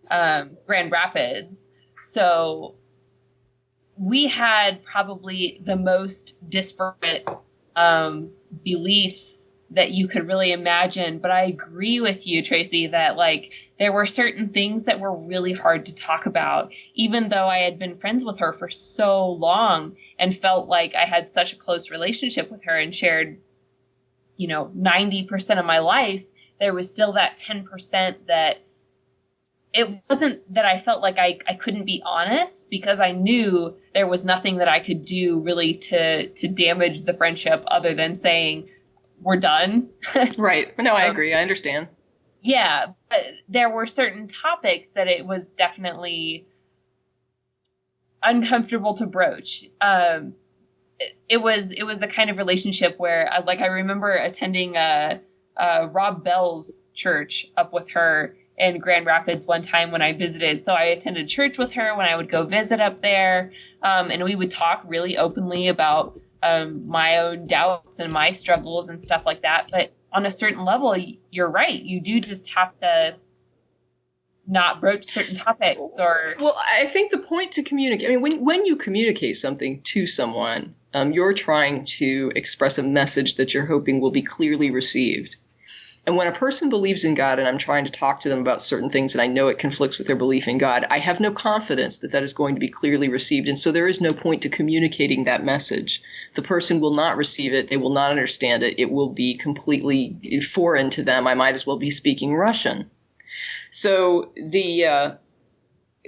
Grand Rapids. So we had probably the most disparate beliefs that you could really imagine. But I agree with you, Tracie, that like there were certain things that were really hard to talk about, even though I had been friends with her for so long and felt like I had such a close relationship with her and shared, 90% of my life. There was still that 10% that it wasn't that I felt like I couldn't be honest, because I knew there was nothing that I could do really to damage the friendship other than saying, we're done. Right. No, I agree. I understand. Yeah. But there were certain topics that it was definitely uncomfortable to broach. It was the kind of relationship where I remember attending Rob Bell's church up with her in Grand Rapids one time when I visited. So I attended church with her when I would go visit up there. And we would talk really openly about my own doubts and my struggles and stuff like that. But on a certain level, you're right. You do just have to not broach certain topics or... Well, I think the point to communicate, I mean, when you communicate something to someone, you're trying to express a message that you're hoping will be clearly received. And when a person believes in God and I'm trying to talk to them about certain things and I know it conflicts with their belief in God, I have no confidence that that is going to be clearly received. And so there is no point to communicating that message. The person will not receive it. They will not understand it. It will be completely foreign to them. I might as well be speaking Russian. So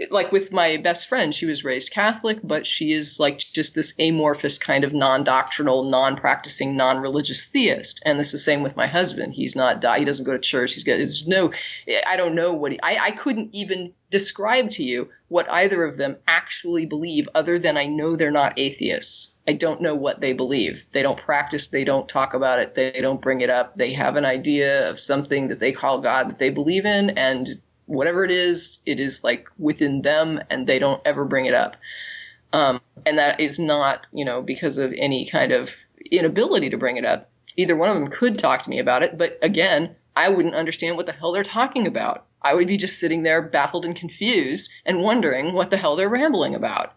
like with my best friend, she was raised Catholic, but she is like just this amorphous kind of non-doctrinal, non-practicing, non-religious theist. And this is the same with my husband. He doesn't go to church. I don't know I couldn't even describe to you what either of them actually believe, other than I know they're not atheists. I don't know what they believe. They don't practice. They don't talk about it. They don't bring it up. They have an idea of something that they call God that they believe in, and whatever it is like within them, and they don't ever bring it up. And that is not, because of any kind of inability to bring it up. Either one of them could talk to me about it, but again, I wouldn't understand what the hell they're talking about. I would be just sitting there baffled and confused and wondering what the hell they're rambling about.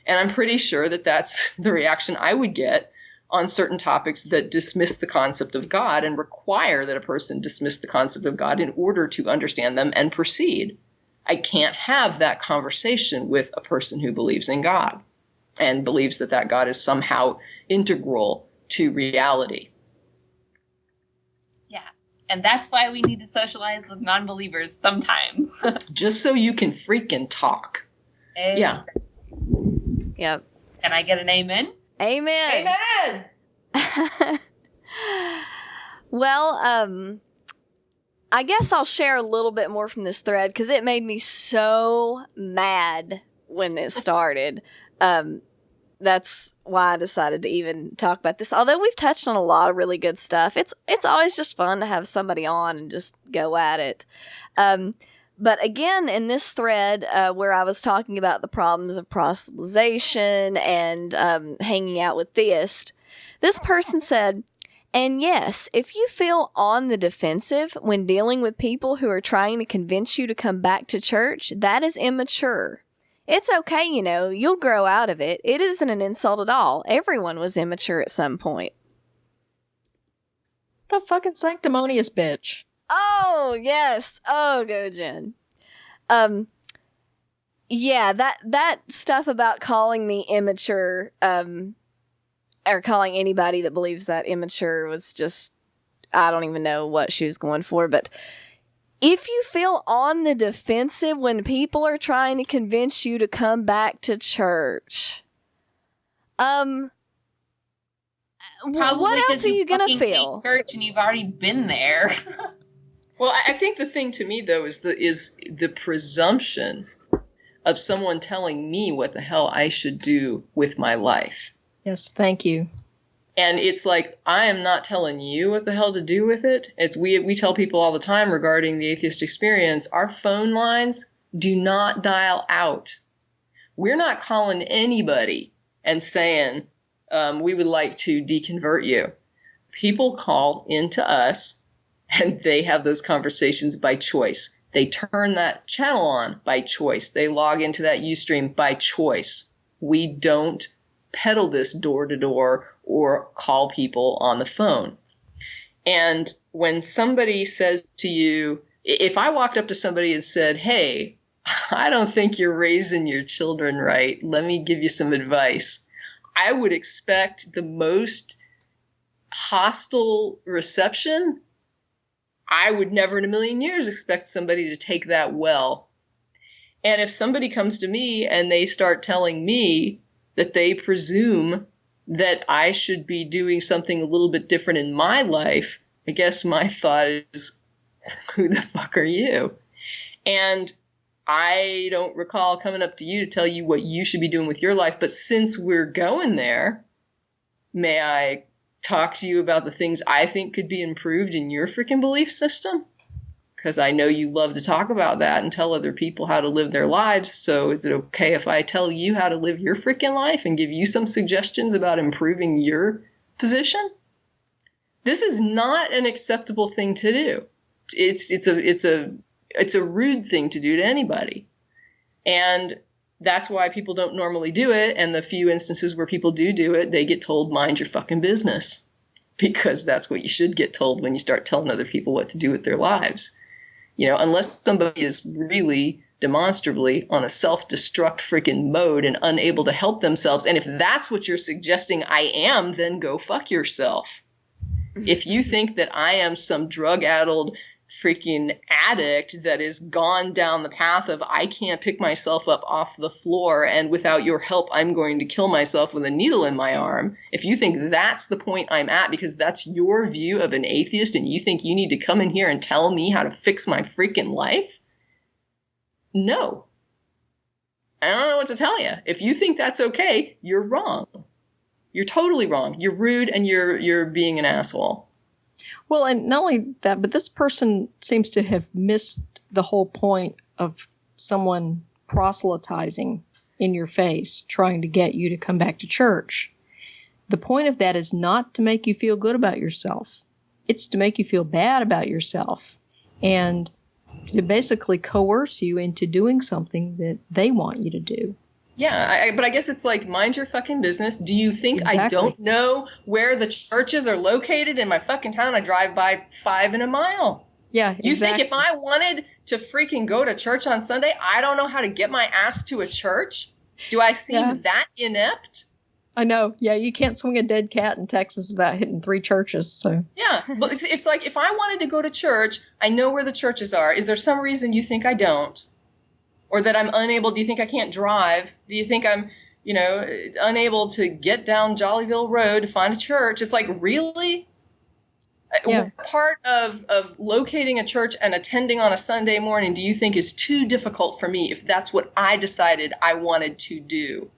And I'm pretty sure that that's the reaction I would get on certain topics that dismiss the concept of God and require that a person dismiss the concept of God in order to understand them and proceed. I can't have that conversation with a person who believes in God and believes that that God is somehow integral to reality. Yeah. And that's why we need to socialize with non-believers sometimes. Just so you can freaking talk. Exactly. Yeah. Yep. Can I get an amen? Amen. Amen. Well, I guess I'll share a little bit more from this thread because it made me so mad when it started. That's why I decided to even talk about this. Although we've touched on a lot of really good stuff, it's always just fun to have somebody on and just go at it. But again, in this thread where I was talking about the problems of proselytization and hanging out with theists, this person said, and yes, if you feel on the defensive when dealing with people who are trying to convince you to come back to church, that is immature. It's okay, you'll grow out of it. It isn't an insult at all. Everyone was immature at some point. What a fucking sanctimonious bitch. Oh, yes. Oh, go Jen. Yeah, that stuff about calling me immature, or calling anybody that believes that immature was just, I don't even know what she was going for, but if you feel on the defensive when people are trying to convince you to come back to church, Probably what else are you gonna feel? Church and you've already been there. Well, I think the thing to me though is the presumption of someone telling me what the hell I should do with my life. Yes, thank you. And it's like, I am not telling you what the hell to do with it. It's we tell people all the time regarding the atheist experience, our phone lines do not dial out. We're not calling anybody and saying, we would like to deconvert you. People call into us and they have those conversations by choice. They turn that channel on by choice. They log into that Ustream by choice. We don't peddle this door to door or call people on the phone. And when somebody says to you, if I walked up to somebody and said, hey, I don't think you're raising your children right, let me give you some advice, I would expect the most hostile reception. I would never in a million years expect somebody to take that well. And if somebody comes to me and they start telling me that they presume that I should be doing something a little bit different in my life, I guess my thought is, who the fuck are you? And I don't recall coming up to you to tell you what you should be doing with your life. But since we're going there, may I talk to you about the things I think could be improved in your freaking belief system? Because I know you love to talk about that and tell other people how to live their lives. So is it okay if I tell you how to live your freaking life and give you some suggestions about improving your position? This is not an acceptable thing to do. It's a rude thing to do to anybody. And that's why people don't normally do it. And the few instances where people do it, they get told, mind your fucking business. Because that's what you should get told when you start telling other people what to do with their lives. Unless somebody is really demonstrably on a self-destruct freaking mode and unable to help themselves. And if that's what you're suggesting I am, then go fuck yourself. If you think that I am some drug-addled freaking addict that is gone down the path of I can't pick myself up off the floor and without your help I'm going to kill myself with a needle in my arm, if you think that's the point I'm at because that's your view of an atheist and you think you need to come in here and tell me how to fix my freaking life, no. I don't know what to tell you. If you think that's okay, you're wrong. You're totally wrong. You're rude and you're being an asshole. Well, and not only that, but this person seems to have missed the whole point of someone proselytizing in your face, trying to get you to come back to church. The point of that is not to make you feel good about yourself. It's to make you feel bad about yourself and to basically coerce you into doing something that they want you to do. Yeah, but I guess it's like, mind your fucking business. Do you think Exactly. I don't know where the churches are located in my fucking town? I drive by 5 in a mile. Yeah, You exactly. think if I wanted to freaking go to church on Sunday, I don't know how to get my ass to a church? Do I seem that inept? I know. Yeah, you can't swing a dead cat in Texas without hitting 3 churches. So Yeah, but it's like, if I wanted to go to church, I know where the churches are. Is there some reason you think I don't? Or that I'm unable? Do you think I can't drive? Do you think I'm, unable to get down Jollyville Road to find a church? It's like, really? Yeah. What part of locating a church and attending on a Sunday morning do you think is too difficult for me if that's what I decided I wanted to do?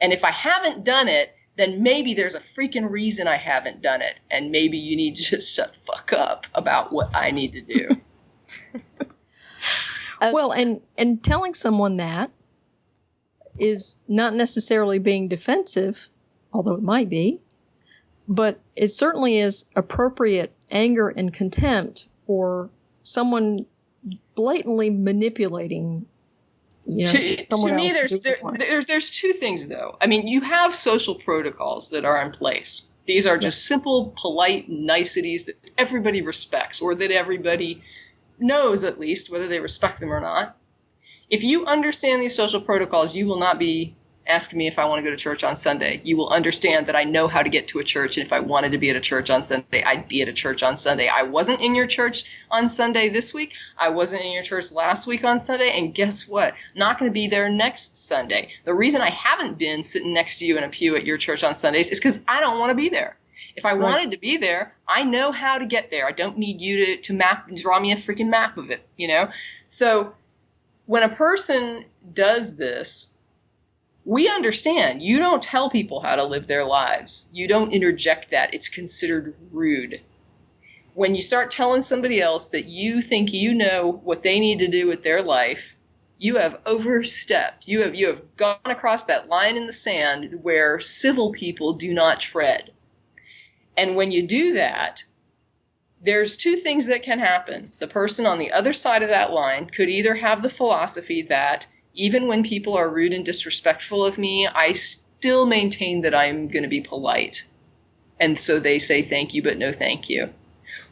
And if I haven't done it, then maybe there's a freaking reason I haven't done it. And maybe you need to just shut the fuck up about what I need to do. Well, and telling someone that is not necessarily being defensive, although it might be, but it certainly is appropriate anger and contempt for someone blatantly manipulating, someone to me, else there's two things, though. I mean, you have social protocols that are in place. These are just simple, polite niceties that everybody respects, or that everybody knows, at least, whether they respect them or not. If you understand these social protocols, you will not be asking me if I want to go to church on Sunday. You will understand that I know how to get to a church, and if I wanted to be at a church on Sunday, I'd be at a church on Sunday. I wasn't in your church on Sunday this week. I wasn't in your church last week on Sunday, and guess what? Not going to be there next Sunday. The reason I haven't been sitting next to you in a pew at your church on Sundays is because I don't want to be there. If I wanted to be there, I know how to get there. I don't need you to draw me a freaking map of it, So when a person does this, we understand. You don't tell people how to live their lives. You don't interject that. It's considered rude. When you start telling somebody else that you think you know what they need to do with their life, you have overstepped. You have gone across that line in the sand where civil people do not tread. And when you do that, there's two things that can happen. The person on the other side of that line could either have the philosophy that even when people are rude and disrespectful of me, I still maintain that I'm going to be polite. And so they say thank you, but no thank you.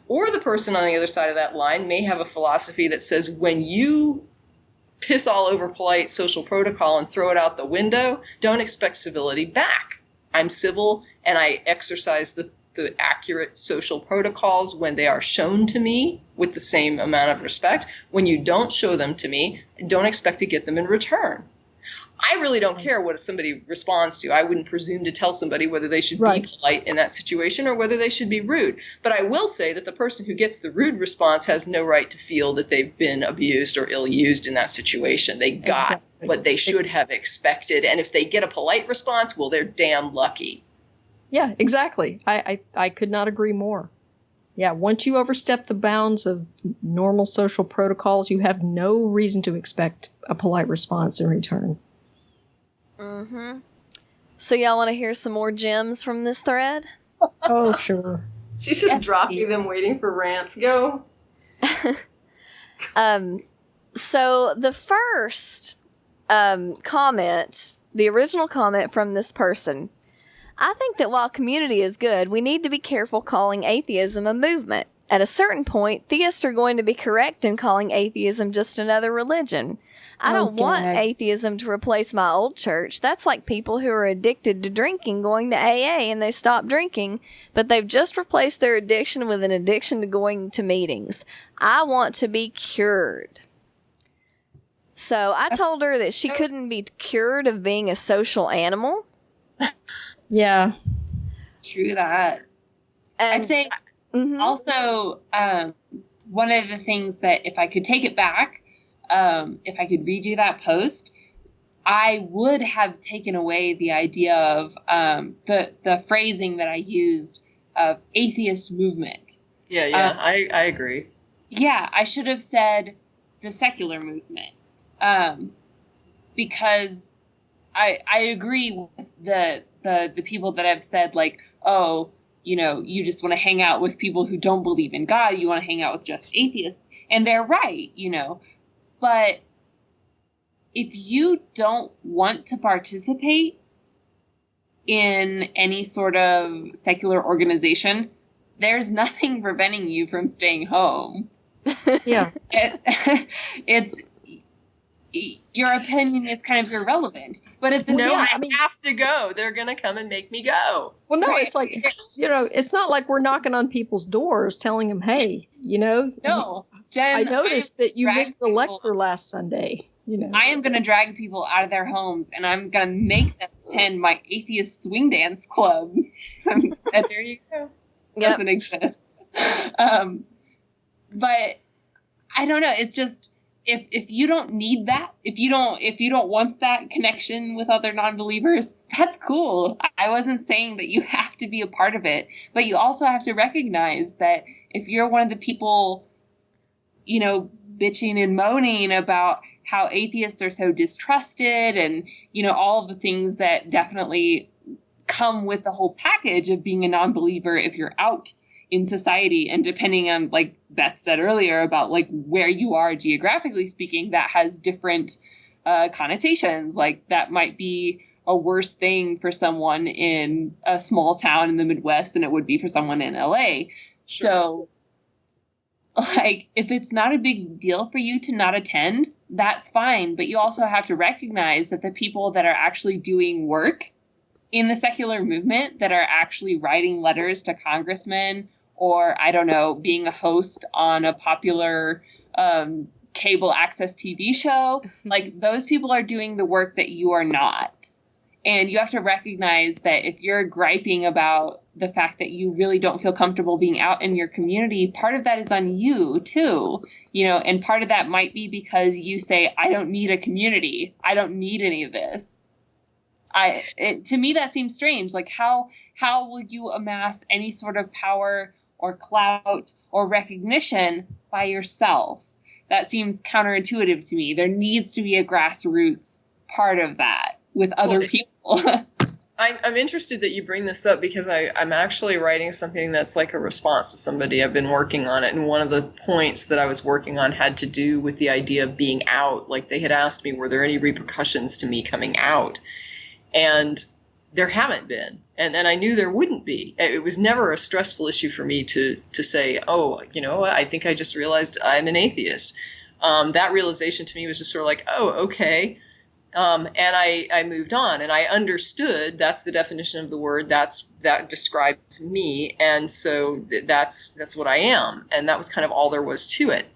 Or the person on the other side of that line may have a philosophy that says when you piss all over polite social protocol and throw it out the window, don't expect civility back. I'm civil and I exercise the accurate social protocols when they are shown to me with the same amount of respect. When you don't show them to me, don't expect to get them in return. I really don't care what somebody responds to. I wouldn't presume to tell somebody whether they should be polite in that situation or whether they should be rude. But I will say that the person who gets the rude response has no right to feel that they've been abused or ill-used in that situation. They got what they should have expected. And if they get a polite response, well, they're damn lucky. Yeah, exactly. I could not agree more. Yeah, once you overstep the bounds of normal social protocols, you have no reason to expect a polite response in return. Mm-hmm. So y'all want to hear some more gems from this thread? Oh, sure. She's just dropping them, waiting for rants. Go. So the first comment, the original comment from this person, I think that while community is good, we need to be careful calling atheism a movement. At a certain point, theists are going to be correct in calling atheism just another religion. I don't want atheism to replace my old church. That's like people who are addicted to drinking going to AA and they stop drinking, but they've just replaced their addiction with an addiction to going to meetings. I want to be cured. So I told her that she couldn't be cured of being a social animal. Yeah. True that. And I'd say also one of the things that if I could take it back, if I could redo that post, I would have taken away the idea of the phrasing that I used of atheist movement. Yeah, I agree. Yeah, I should have said the secular movement. Because I agree with the people that have said like, oh, you just want to hang out with people who don't believe in God. You want to hang out with just atheists. And they're right, But if you don't want to participate in any sort of secular organization, there's nothing preventing you from staying home. Yeah. It's your opinion is kind of irrelevant, but at the same time, I have to go. They're gonna come and make me go. Well, no, it's like it's not like we're knocking on people's doors telling them, hey, No, Jen, I noticed that you missed the lecture last Sunday. I am going to drag people out of their homes, and I'm going to make them attend my atheist swing dance club. And there you go. Yep. Doesn't exist. But I don't know. It's just, if you don't need that, if you don't want that connection with other non-believers, that's cool. I wasn't saying that you have to be a part of it, but you also have to recognize that if you're one of the people, bitching and moaning about how atheists are so distrusted and, all of the things that definitely come with the whole package of being a non-believer if you're out in society, and depending on, like Beth said earlier, about like where you are geographically speaking, that has different connotations. Like that might be a worse thing for someone in a small town in the Midwest than it would be for someone in LA. Sure. So like, if it's not a big deal for you to not attend, that's fine. But you also have to recognize that the people that are actually doing work in the secular movement, that are actually writing letters to congressmen, or, I don't know, being a host on a popular cable access TV show, like those people are doing the work that you are not. And you have to recognize that if you're griping about the fact that you really don't feel comfortable being out in your community, part of that is on you too, and part of that might be because you say, I don't need a community. I don't need any of this. To me, that seems strange. Like how would you amass any sort of power or clout or recognition by yourself? That seems counterintuitive to me. There needs to be a grassroots part of that with other people. I'm interested that you bring this up because I'm actually writing something that's like a response to somebody. I've been working on it, and one of the points that I was working on had to do with the idea of being out. Like they had asked me, were there any repercussions to me coming out? And there haven't been. And I knew there wouldn't be. It was never a stressful issue for me to say, oh, I think I just realized I'm an atheist. That realization to me was just sort of like, oh, okay. And I moved on, and I understood that's the definition of the word. That describes me. And so that's what I am. And that was kind of all there was to it.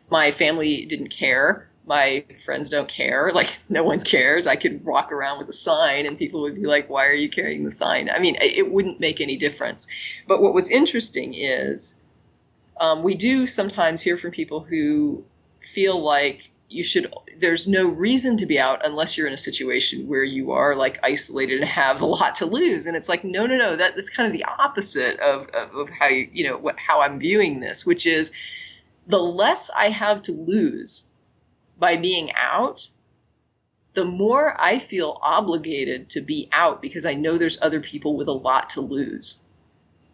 My family didn't care. My friends don't care. Like, no one cares. I could walk around with a sign and people would be like, why are you carrying the sign? I mean, it wouldn't make any difference. But what was interesting is we do sometimes hear from people who feel like there's no reason to be out unless you're in a situation where you are like isolated and have a lot to lose. And it's like, no, that's kind of the opposite of how how I'm viewing this, which is the less I have to lose by being out, the more I feel obligated to be out because I know there's other people with a lot to lose.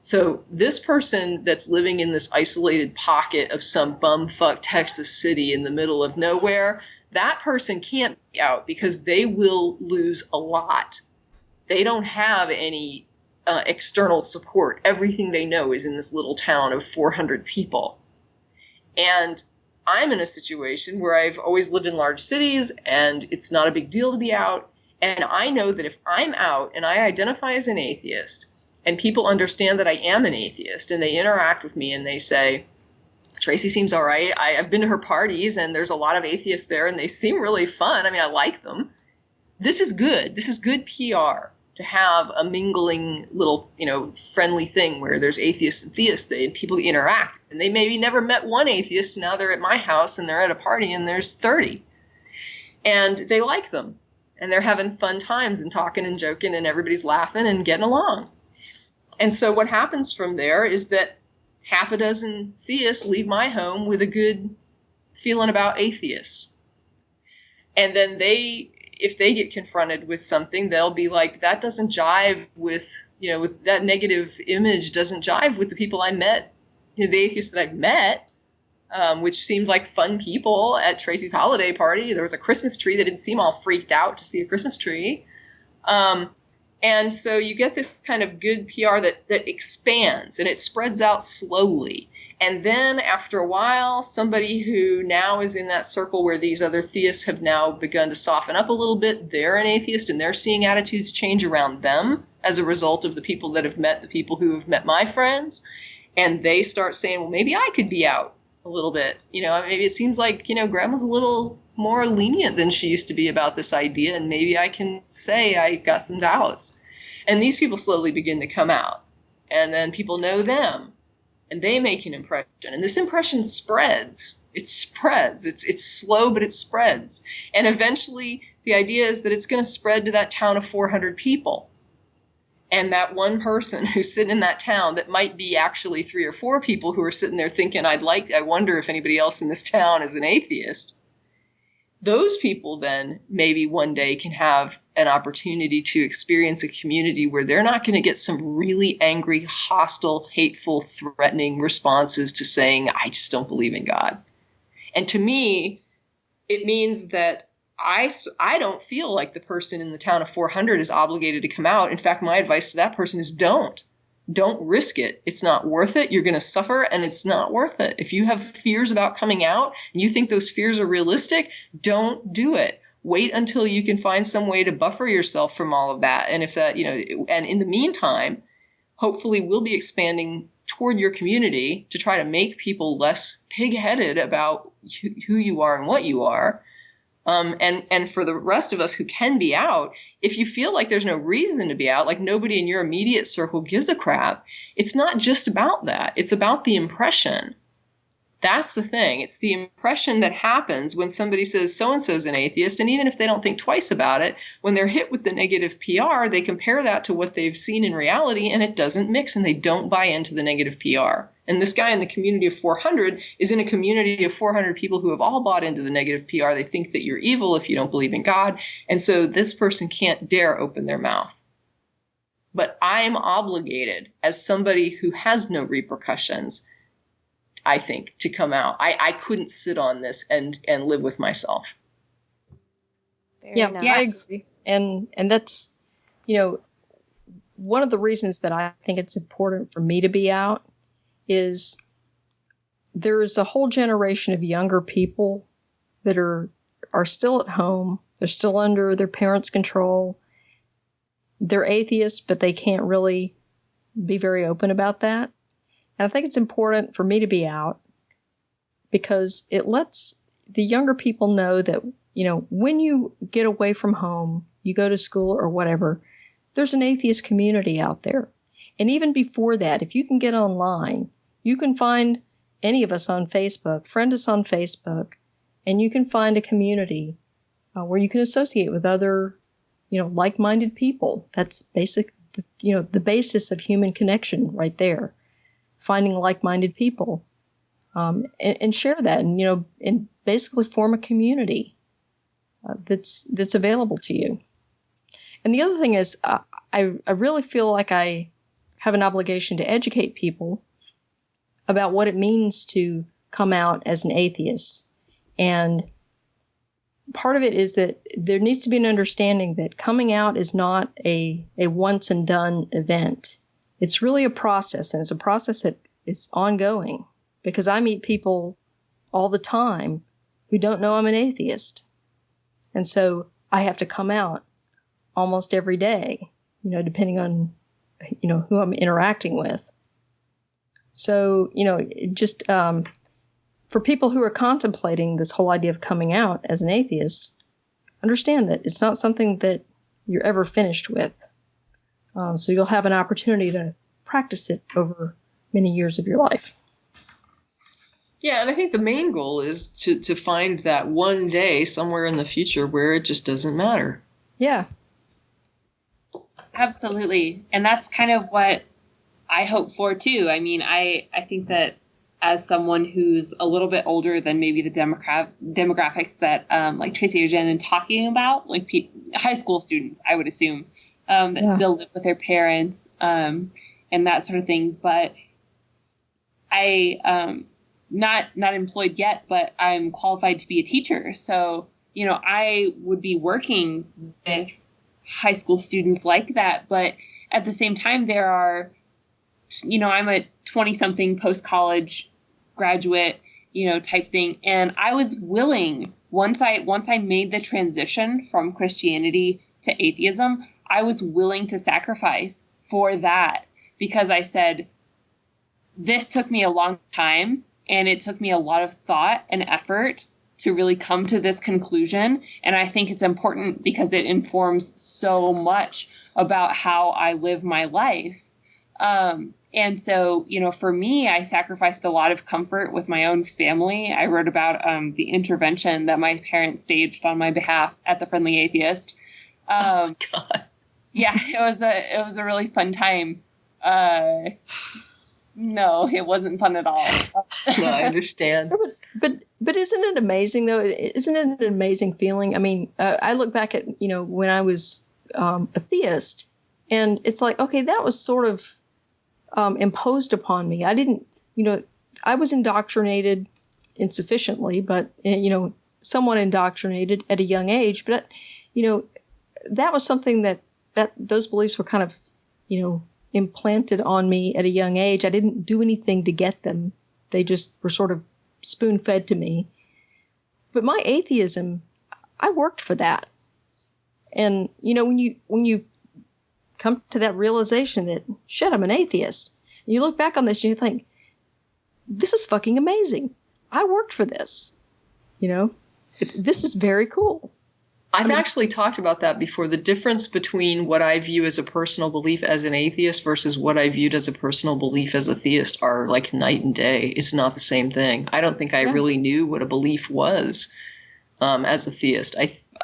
So this person that's living in this isolated pocket of some bumfuck Texas city in the middle of nowhere, that person can't be out because they will lose a lot. They don't have any external support. Everything they know is in this little town of 400 people. And I'm in a situation where I've always lived in large cities and it's not a big deal to be out. And I know that if I'm out and I identify as an atheist and people understand that I am an atheist and they interact with me and they say, Tracie seems all right. I've been to her parties and there's a lot of atheists there and they seem really fun. I mean, I like them. This is good. This is good PR to have a mingling little, friendly thing where there's atheists and theists and people interact. And they maybe never met one atheist. Now they're at my house and they're at a party and there's 30. And they like them. And they're having fun times and talking and joking and everybody's laughing and getting along. And so what happens from there is that half a dozen theists leave my home with a good feeling about atheists. And then if they get confronted with something, they'll be like, that doesn't jive with that negative image doesn't jive with the people I met, the atheists that I've met, which seemed like fun people at Tracie's holiday party. There was a Christmas tree. They didn't seem all freaked out to see a Christmas tree. And so you get this kind of good PR that expands and it spreads out slowly. And then after a while, somebody who now is in that circle where these other theists have now begun to soften up a little bit, they're an atheist and they're seeing attitudes change around them as a result of the people that have met the people who have met my friends. And they start saying, well, maybe I could be out a little bit. Maybe it seems like, grandma's a little more lenient than she used to be about this idea. And maybe I can say I got some doubts. And these people slowly begin to come out. And then people know them. and they make an impression, and this impression spreads. It spreads. It's slow, but it spreads. And eventually the idea is that it's going to spread to that town of 400 people. And that one person who's sitting in that town, that might be actually 3 or 4 people who are sitting there thinking, I wonder if anybody else in this town is an atheist. Those people then maybe one day can have an opportunity to experience a community where they're not going to get some really angry, hostile, hateful, threatening responses to saying, I just don't believe in God. And to me, it means that I don't feel like the person in the town of 400 is obligated to come out. In fact, my advice to that person is don't risk it. It's not worth it. You're going to suffer, and it's not worth it. If you have fears about coming out and you think those fears are realistic, don't do it. Wait until you can find some way to buffer yourself from all of that. And if that, and in the meantime, hopefully we'll be expanding toward your community to try to make people less pig-headed about who you are and what you are. And for the rest of us who can be out, if you feel like there's no reason to be out, like nobody in your immediate circle gives a crap, it's not just about that. It's about the impression. That's the thing. It's the impression that happens when somebody says so-and-so's an atheist. And even if they don't think twice about it, when they're hit with the negative PR, they compare that to what they've seen in reality, and it doesn't mix, and they don't buy into the negative PR. And this guy in the community of 400 is in a community of 400 people who have all bought into the negative PR. They think that you're evil if you don't believe in God. And so this person can't dare open their mouth. But I'm obligated, as somebody who has no repercussions, I think, to come out. I couldn't sit on this and live with myself. Very Yeah, nice. I agree. And that's, one of the reasons that I think it's important for me to be out is there's a whole generation of younger people that are still at home. They're still under their parents' control. They're atheists, but they can't really be very open about that. And I think it's important for me to be out because it lets the younger people know that, when you get away from home, you go to school or whatever, there's an atheist community out there. And even before that, if you can get online, you can find any of us on Facebook, friend us on Facebook, and you can find a community where you can associate with other, like-minded people. That's the basis of human connection right there. Finding like-minded people, and share that, and basically form a community that's available to you. And the other thing is, I really feel like I have an obligation to educate people about what it means to come out as an atheist. And part of it is that there needs to be an understanding that coming out is not a once and done event. It's really a process, and it's a process that is ongoing because I meet people all the time who don't know I'm an atheist. And so I have to come out almost every day, depending on, who I'm interacting with. So, just for people who are contemplating this whole idea of coming out as an atheist, understand that it's not something that you're ever finished with. So you'll have an opportunity to practice it over many years of your life. Yeah, and I think the main goal is to find that one day somewhere in the future where it just doesn't matter. Yeah. Absolutely. And that's kind of what I hope for too. I mean, I think that as someone who's a little bit older than maybe the demographics that like Tracie or Jen talking about, like high school students, I would assume, that still live with their parents and that sort of thing. But I not employed yet, but I'm qualified to be a teacher. So, I would be working with high school students like that. But at the same time, there are, I'm a 20-something post-college graduate, type thing. And I was willing, once I made the transition from Christianity to atheism, I was willing to sacrifice for that because I said, this took me a long time and it took me a lot of thought and effort to really come to this conclusion. And I think it's important because it informs so much about how I live my life. And so, for me, I sacrificed a lot of comfort with my own family. I wrote about the intervention that my parents staged on my behalf at the Friendly Atheist. Oh my God. Yeah, it was a really fun time. No, it wasn't fun at all. No, I understand. But isn't it amazing though? Isn't it an amazing feeling? I mean, I look back at when I was a theist, and it's like, okay, that was sort of imposed upon me. I didn't, I was indoctrinated insufficiently, but somewhat indoctrinated at a young age. But that was something that those beliefs were kind of, implanted on me at a young age. I didn't do anything to get them. They just were sort of spoon-fed to me. But my atheism, I worked for that. And, when you come to that realization that, shit, I'm an atheist, and you look back on this and you think, this is fucking amazing. I worked for this. This is very cool. I've actually talked about that before. The difference between what I view as a personal belief as an atheist versus what I viewed as a personal belief as a theist are like night and day. It's not the same thing. I don't think I really knew what a belief was as a theist.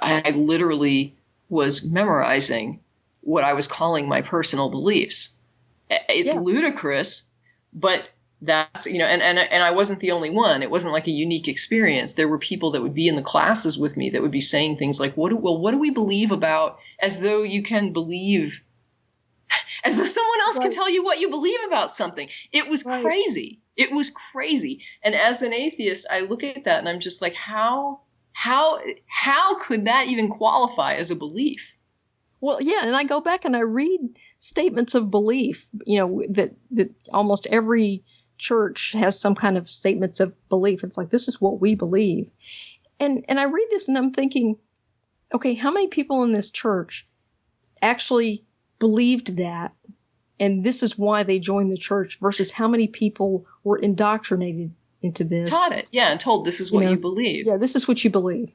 I literally was memorizing what I was calling my personal beliefs. It's ludicrous, but that's, and I wasn't the only one. It wasn't like a unique experience. There were people that would be in the classes with me that would be saying things like, what do we believe about, as though you can believe, as though someone else can tell you what you believe about something. It was crazy. It was crazy. And as an atheist, I look at that and I'm just like, how could that even qualify as a belief? Well, yeah. And I go back and I read statements of belief, that almost every church has some kind of statements of belief. It's like, this is what we believe. And I read this and I'm thinking, okay, how many people in this church actually believed that? And this is why they joined the church, versus how many people were indoctrinated into this. Taught it. Yeah. And told this is what you believe. Yeah. This is what you believe.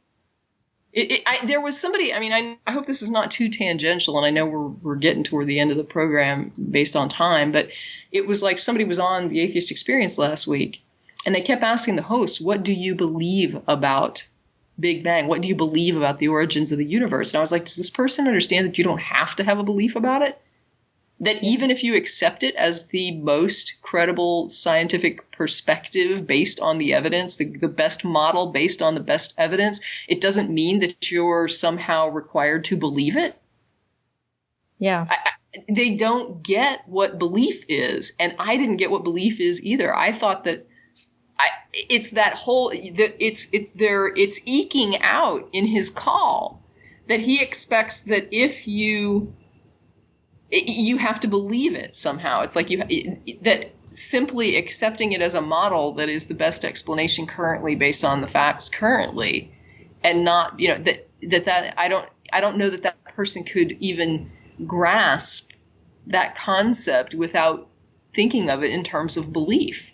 There was somebody, I hope this is not too tangential, and I know we're getting toward the end of the program based on time, but it was like somebody was on the Atheist Experience last week, and they kept asking the host, what do you believe about Big Bang? What do you believe about the origins of the universe? And I was like, does this person understand that you don't have to have a belief about it? That even if you accept it as the most credible scientific perspective based on the evidence, the best model based on the best evidence, it doesn't mean that you're somehow required to believe it. Yeah. They don't get what belief is. And I didn't get what belief is either. I thought that it's that whole, it's eking out in his call that he expects that if you have to believe it somehow. It's like that simply accepting it as a model that is the best explanation currently based on the facts currently, and not, that I don't know that person could even grasp that concept without thinking of it in terms of belief.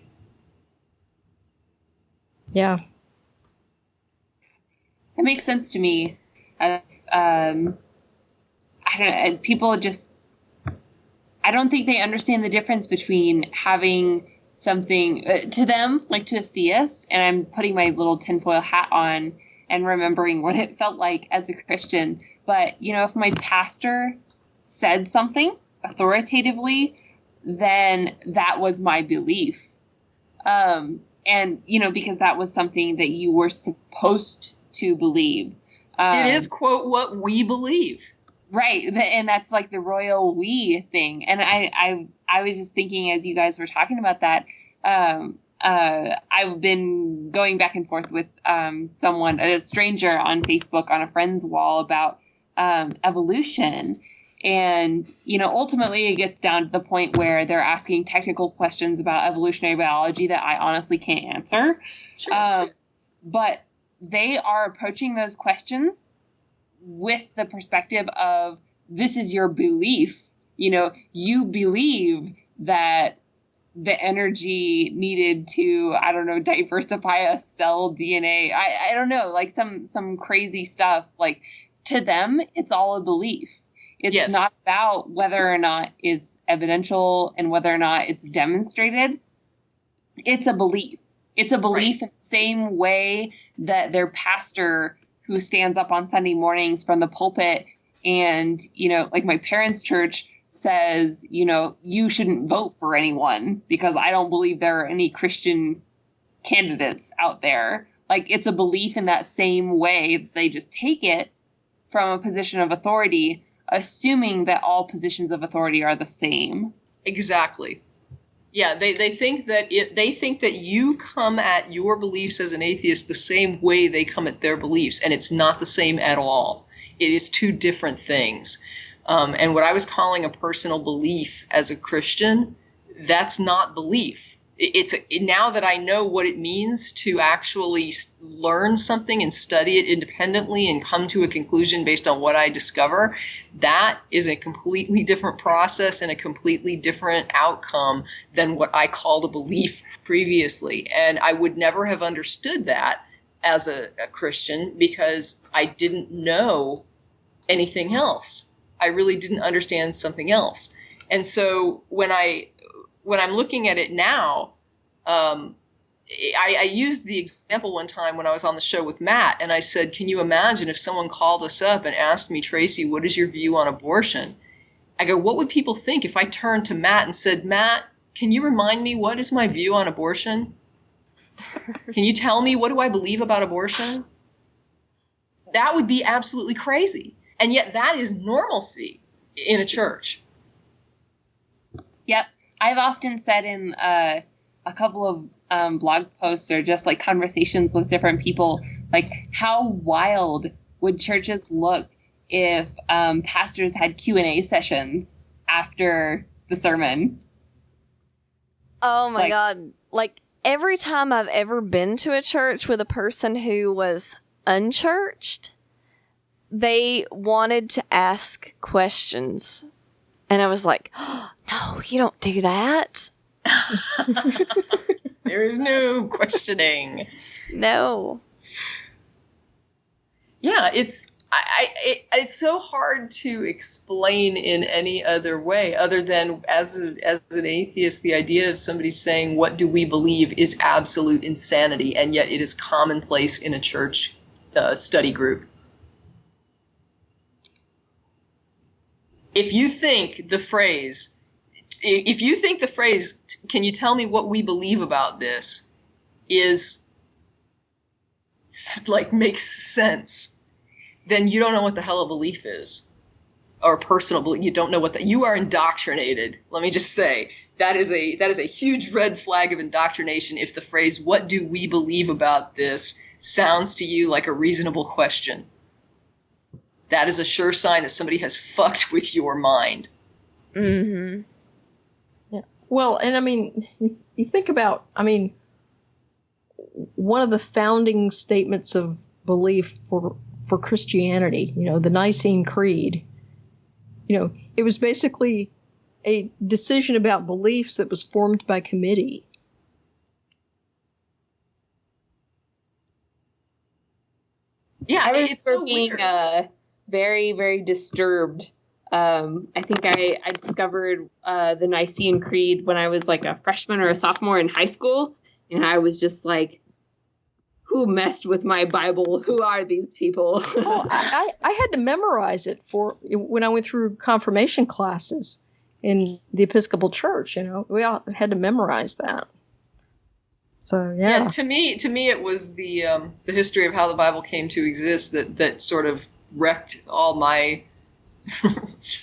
Yeah. It makes sense to me. As I don't know, people just, I don't think they understand the difference between having something to them, like to a theist, and I'm putting my little tinfoil hat on and remembering what it felt like as a Christian. But, if my pastor said something authoritatively, then that was my belief. And, because that was something that you were supposed to believe. It is, quote, what we believe. Right. And that's like the royal we thing. And I was just thinking, as you guys were talking about that, I've been going back and forth with someone, a stranger on Facebook on a friend's wall about evolution. And, ultimately it gets down to the point where they're asking technical questions about evolutionary biology that I honestly can't answer. Sure. But they are approaching those questions with the perspective of, this is your belief. You believe that the energy needed to, diversify a cell DNA. I don't know, like some crazy stuff. Like, to them, it's all a belief. It's Yes. not about whether or not it's evidential and whether or not it's demonstrated. It's a belief. It's a belief in the same way that their pastor who stands up on Sunday mornings from the pulpit and, like my parents' church says, you shouldn't vote for anyone because I don't believe there are any Christian candidates out there. Like, it's a belief in that same way. They just take it from a position of authority, assuming that all positions of authority are the same. Exactly. Yeah, they think that you come at your beliefs as an atheist the same way they come at their beliefs, and it's not the same at all. It is two different things. And what I was calling a personal belief as a Christian, that's not belief. Now that I know what it means to actually learn something and study it independently and come to a conclusion based on what I discover, that is a completely different process and a completely different outcome than what I called a belief previously. And I would never have understood that as a Christian because I didn't know anything else. I really didn't understand something else. And so when I'm looking at it now, I used the example one time when I was on the show with Matt, and I said, can you imagine if someone called us up and asked me, Tracie, what is your view on abortion? I go, what would people think if I turned to Matt and said, Matt, can you remind me what is my view on abortion? Can you tell me what do I believe about abortion? That would be absolutely crazy. And yet that is normalcy in a church. Yep. I've often said in a couple of blog posts or just like conversations with different people, like how wild would churches look if pastors had Q&A sessions after the sermon? Oh my God. Like every time I've ever been to a church with a person who was unchurched, they wanted to ask questions. And I was like, oh, no, you don't do that. There is no questioning. No. Yeah, it's so hard to explain in any other way other than as an atheist, the idea of somebody saying, what do we believe is absolute insanity, and yet it is commonplace in a church study group. If you think the phrase, can you tell me what we believe about this, is like makes sense, then you don't know what the hell a belief is, or personal belief. You don't know what you are indoctrinated. Let me just say that is a huge red flag of indoctrination. If the phrase "what do we believe about this" sounds to you like a reasonable question, that is a sure sign that somebody has fucked with your mind. Mm-hmm. Yeah. Well, and I mean, you think about, one of the founding statements of belief for Christianity, the Nicene Creed, it was basically a decision about beliefs that was formed by committee. Yeah, it's so being very, very disturbed. I think I discovered the Nicene Creed when I was like a freshman or a sophomore in high school, and I was just like, who messed with my Bible? Who are these people? Well, I had to memorize it when I went through confirmation classes in the Episcopal Church. We all had to memorize that. So yeah. To me, it was the history of how the Bible came to exist that sort of wrecked all my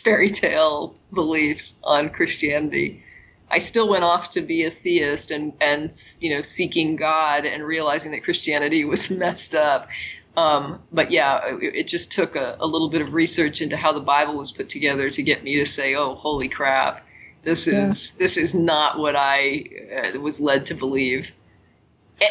fairy tale beliefs on Christianity. I still went off to be a theist and seeking God and realizing that Christianity was messed up. But yeah, it just took a little bit of research into how the Bible was put together to get me to say, oh, holy crap, this is not what I was led to believe.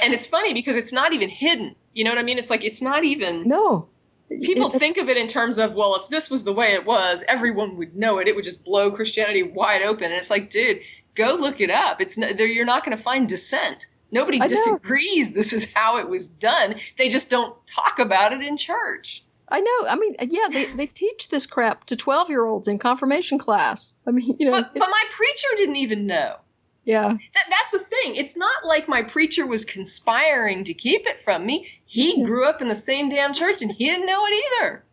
And it's funny because it's not even hidden. You know what I mean? It's like, it's not even. No. People think of it in terms of, well, if this was the way it was, everyone would know it. It would just blow Christianity wide open. And it's like, dude, go look it up. You're not going to find dissent. Nobody disagrees this is how it was done. They just don't talk about it in church. I know. I mean, yeah, they teach this crap to 12-year-olds in confirmation class. I mean, But my preacher didn't even know. Yeah. That's the thing. It's not like my preacher was conspiring to keep it from me. He grew up in the same damn church and he didn't know it either.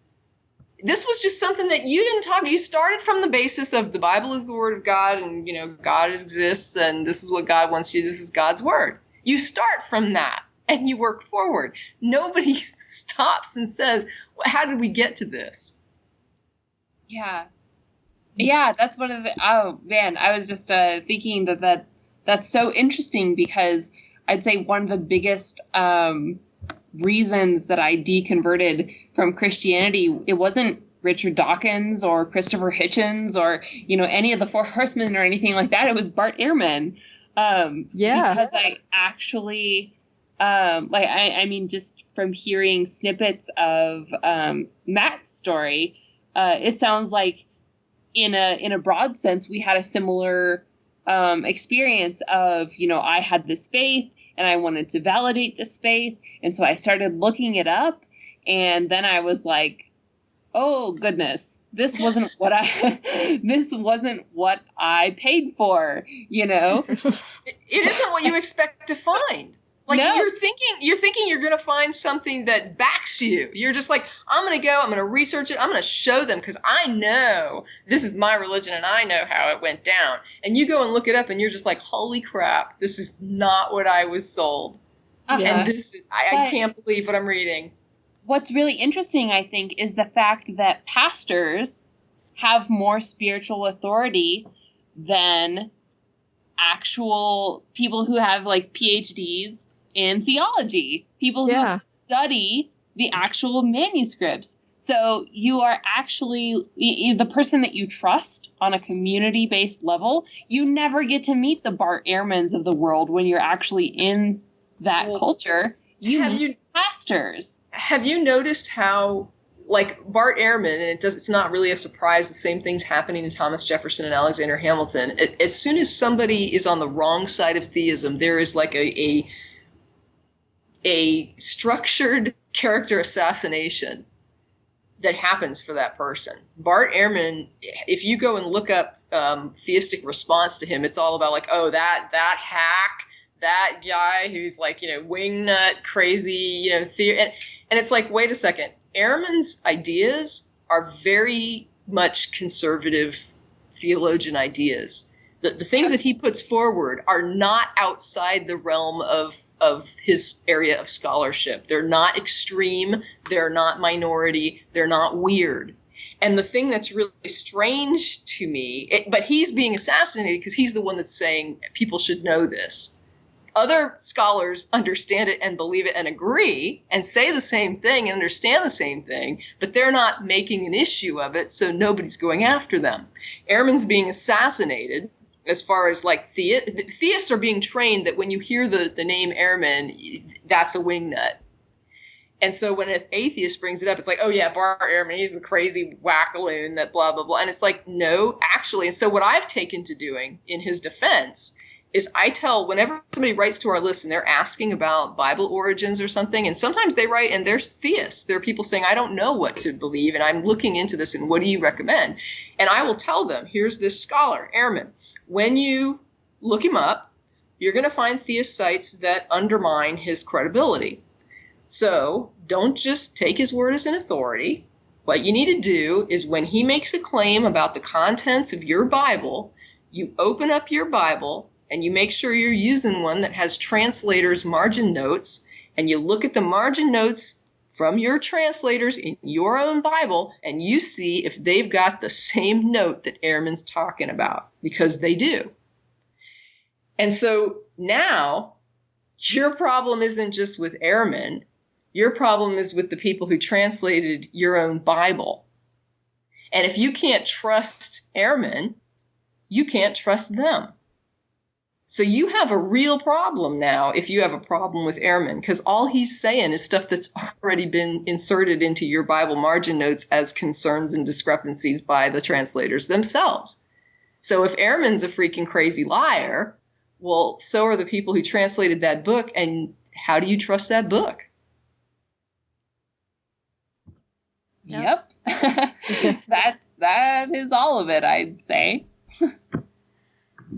This was just something that you didn't talk. You started from the basis of the Bible is the word of God and, God exists and this is what God wants you. This is God's word. You start from that and you work forward. Nobody stops and says, well, how did we get to this? Yeah. Yeah, that's one of the, oh man, I was just thinking that's so interesting because I'd say one of the biggest reasons that I deconverted from Christianity, it wasn't Richard Dawkins or Christopher Hitchens or, any of the Four Horsemen or anything like that. It was Bart Ehrman. Because I actually, I mean, just from hearing snippets of Matt's story, it sounds like in a broad sense, we had a similar experience of, I had this faith and I wanted to validate this faith. And so I started looking it up. And then I was like, oh, goodness, this wasn't what I paid for, It isn't what you expect to find. Like no. you're thinking you're going to find something that backs you. You're just like, I'm going to research it. I'm going to show them because I know this is my religion and I know how it went down. And you go and look it up and you're just like, holy crap, this is not what I was sold. Uh-huh. And I can't believe what I'm reading. What's really interesting, I think, is the fact that pastors have more spiritual authority than actual people who have like PhDs in theology, people who study the actual manuscripts. So you are actually the person that you trust on a community-based level. You never get to meet the Bart Ehrmans of the world when you're actually in that culture. You meet pastors. Have you noticed how, like Bart Ehrman, and it's not really a surprise, the same thing's happening to Thomas Jefferson and Alexander Hamilton. As soon as somebody is on the wrong side of theism, there is like a structured character assassination that happens for that person. Bart Ehrman, if you go and look up theistic response to him, it's all about like, oh, that hack, that guy who's like, wingnut, crazy, and it's like, wait a second. Ehrman's ideas are very much conservative theologian ideas. The things that he puts forward are not outside the realm of his area of scholarship. They're not extreme. They're not minority. They're not weird. And the thing that's really strange to me, but he's being assassinated because he's the one that's saying people should know this. Other scholars understand it and believe it and agree and say the same thing and understand the same thing, but they're not making an issue of it, so nobody's going after them. Ehrman's being assassinated as far as like theists are being trained that when you hear the name Ehrman, that's a wingnut. And so when an atheist brings it up, it's like, oh yeah, Bart Ehrman, he's a crazy wackaloon that blah, blah, blah. And it's like, no, actually. And so what I've taken to doing in his defense is I tell whenever somebody writes to our list and they're asking about Bible origins or something, and sometimes they write and they're theists. There are people saying, I don't know what to believe and I'm looking into this and what do you recommend? And I will tell them, here's this scholar, Ehrman. When you look him up, you're going to find theist sites that undermine his credibility. So don't just take his word as an authority. What you need to do is when he makes a claim about the contents of your Bible, you open up your Bible and you make sure you're using one that has translators' margin notes, and you look at the margin notes from your translators in your own Bible, and you see if they've got the same note that Ehrman's talking about, because they do. And so now your problem isn't just with Ehrman. Your problem is with the people who translated your own Bible. And if you can't trust Ehrman, you can't trust them. So you have a real problem now if you have a problem with Ehrman, because all he's saying is stuff that's already been inserted into your Bible margin notes as concerns and discrepancies by the translators themselves. So if Ehrman's a freaking crazy liar, well, so are the people who translated that book, and how do you trust that book? Yep. That is all of it, I'd say.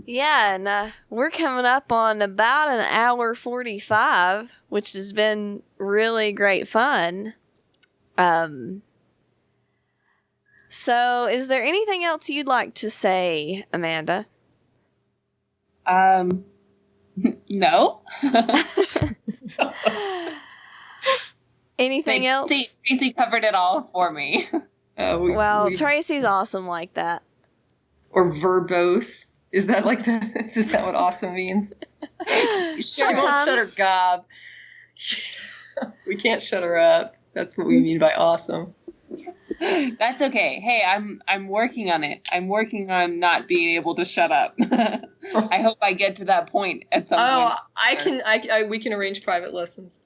Yeah, and we're coming up on about an hour 45, which has been really great fun. So is there anything else you'd like to say, Amanda? No. Anything else? Tracie covered it all for me. Tracie's awesome like that. Or verbose. Is that like that? Is that what awesome means? She won't shut her gob. We can't shut her up. That's what we mean by awesome. That's okay. Hey, I'm working on it. I'm working on not being able to shut up. I hope I get to that point at some point. We can arrange private lessons.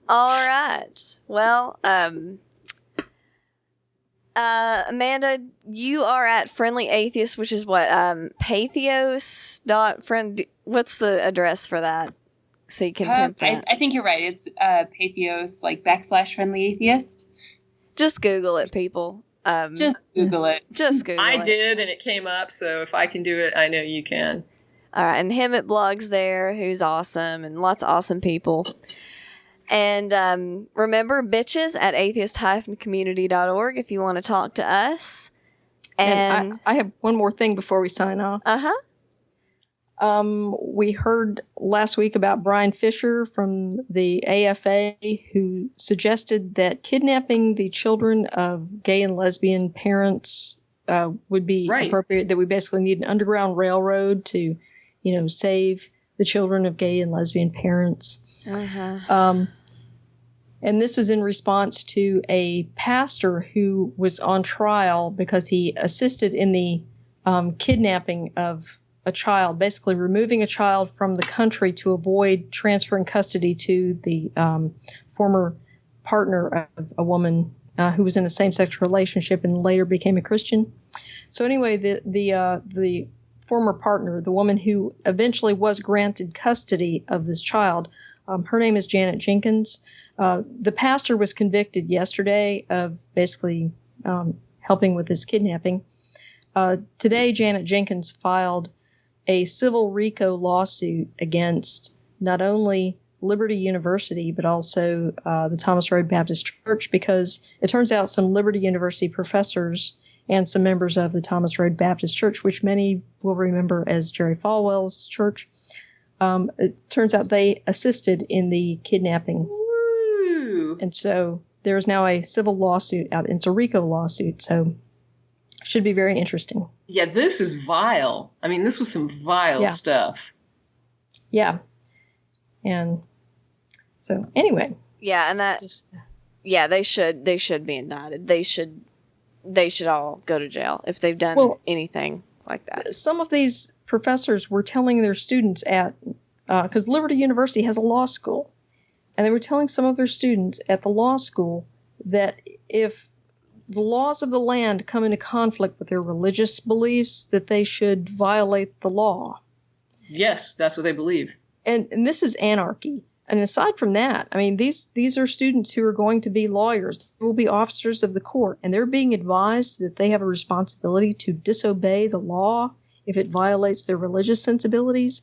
All right. Well, Amanda, you are at Friendly Atheist, which is what? Patheos.friend. What's the address for that? So you can pimp that. I think you're right. It's Patheos, like / Friendly Atheist. Just Google it, people. Just Google it. Just Google it. I did, and it came up, so if I can do it, I know you can. All right, and Him at blogs there, who's awesome, and lots of awesome people. And remember, bitches at atheist-community.org if you want to talk to us. And I have one more thing before we sign off. We heard last week about Brian Fisher from the AFA, who suggested that kidnapping the children of gay and lesbian parents would be appropriate, that we basically need an underground railroad to, save the children of gay and lesbian parents. And this is in response to a pastor who was on trial because he assisted in the kidnapping of a child, basically removing a child from the country to avoid transferring custody to the former partner of a woman who was in a same-sex relationship and later became a Christian. So anyway, the former partner, the woman who eventually was granted custody of this child, her name is Janet Jenkins. The pastor was convicted yesterday of basically helping with this kidnapping. Today, Janet Jenkins filed a civil RICO lawsuit against not only Liberty University, but also the Thomas Road Baptist Church, because it turns out some Liberty University professors and some members of the Thomas Road Baptist Church, which many will remember as Jerry Falwell's church, it turns out they assisted in the kidnapping. Woo. And so there's now a civil lawsuit out. It's a RICO lawsuit, so should be very interesting. Yeah, this is vile. I mean, this was some vile stuff. Yeah. And so anyway. Yeah, and that they should be indicted. They should all go to jail if they've done anything like that. Some of these professors were telling their students because Liberty University has a law school, and they were telling some of their students at the law school that if the laws of the land come into conflict with their religious beliefs, that they should violate the law. Yes, that's what they believe. And this is anarchy. And aside from that, I mean, these are students who are going to be lawyers. They will be officers of the court, and they're being advised that they have a responsibility to disobey the law if it violates their religious sensibilities.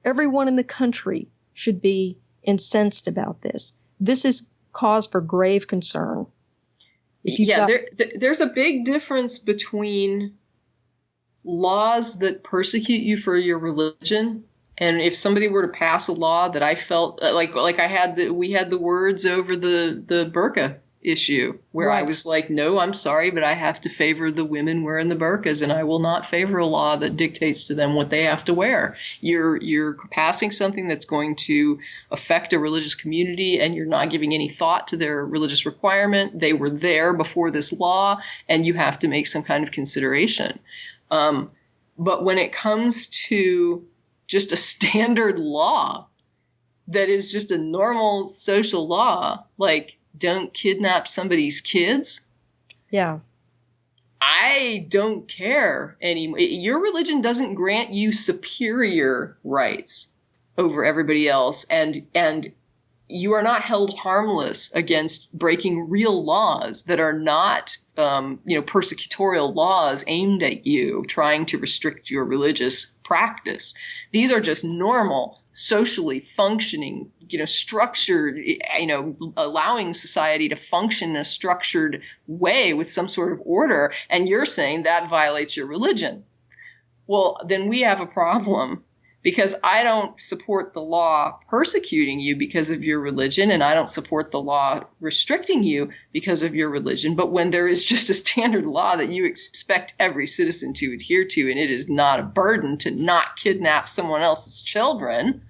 Everyone in the country should be incensed about this. This is cause for grave concern. There's a big difference between laws that persecute you for your religion, and if somebody were to pass a law that I felt like we had the words over the burqa issue where I was like, no, I'm sorry, but I have to favor the women wearing the burqas, and I will not favor a law that dictates to them what they have to wear. You're passing something that's going to affect a religious community, and you're not giving any thought to their religious requirement. They were there before this law, and you have to make some kind of consideration. But when it comes to just a standard law that is just a normal social law, like don't kidnap somebody's kids. Yeah. I don't care anymore. Your religion doesn't grant you superior rights over everybody else. And you are not held harmless against breaking real laws that are not, persecutorial laws aimed at you, trying to restrict your religious practice. These are just normal, socially functioning, structured, allowing society to function in a structured way with some sort of order. And you're saying that violates your religion. Well, then we have a problem, because I don't support the law persecuting you because of your religion, and I don't support the law restricting you because of your religion. But when there is just a standard law that you expect every citizen to adhere to, and it is not a burden to not kidnap someone else's children,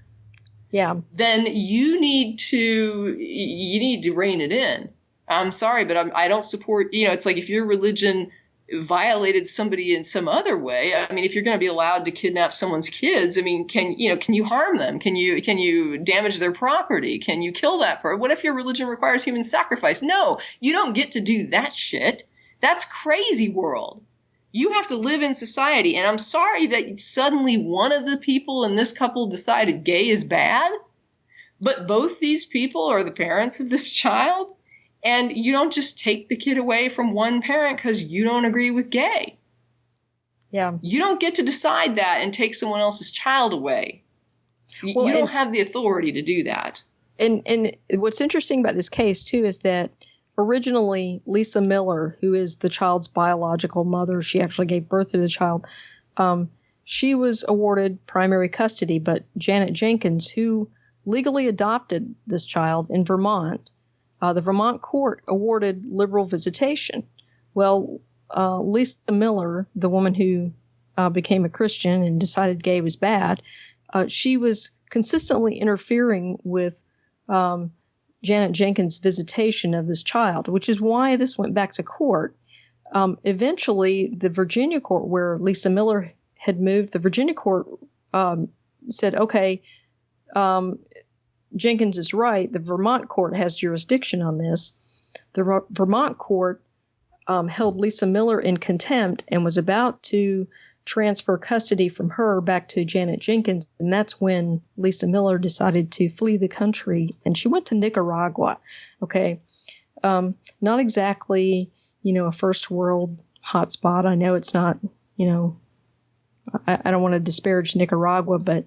then you need to rein it in. I'm sorry, but I don't support, it's like if your religion violated somebody in some other way. I mean, if you're going to be allowed to kidnap someone's kids, I mean, can you harm them? Can you damage their property? Can you kill that person? What if your religion requires human sacrifice? No, you don't get to do that shit. That's crazy world. You have to live in society. And I'm sorry that suddenly one of the people in this couple decided gay is bad, but both these people are the parents of this child. And you don't just take the kid away from one parent because you don't agree with gay. Yeah. You don't get to decide that and take someone else's child away. You don't have the authority to do that. And what's interesting about this case, too, is that originally Lisa Miller, who is the child's biological mother, she actually gave birth to the child, she was awarded primary custody. But Janet Jenkins, who legally adopted this child in Vermont, the Vermont court awarded liberal visitation. Well, Lisa Miller, the woman who became a Christian and decided gay was bad, she was consistently interfering with Janet Jenkins' visitation of this child, which is why this went back to court. Eventually, the Virginia court, where Lisa Miller had moved, the Virginia court said, okay, Jenkins is right. The Vermont court has jurisdiction on this. The Vermont court held Lisa Miller in contempt and was about to transfer custody from her back to Janet Jenkins. And that's when Lisa Miller decided to flee the country. And she went to Nicaragua. Okay. Not exactly, a first world hotspot. I know it's not, I don't want to disparage Nicaragua, but,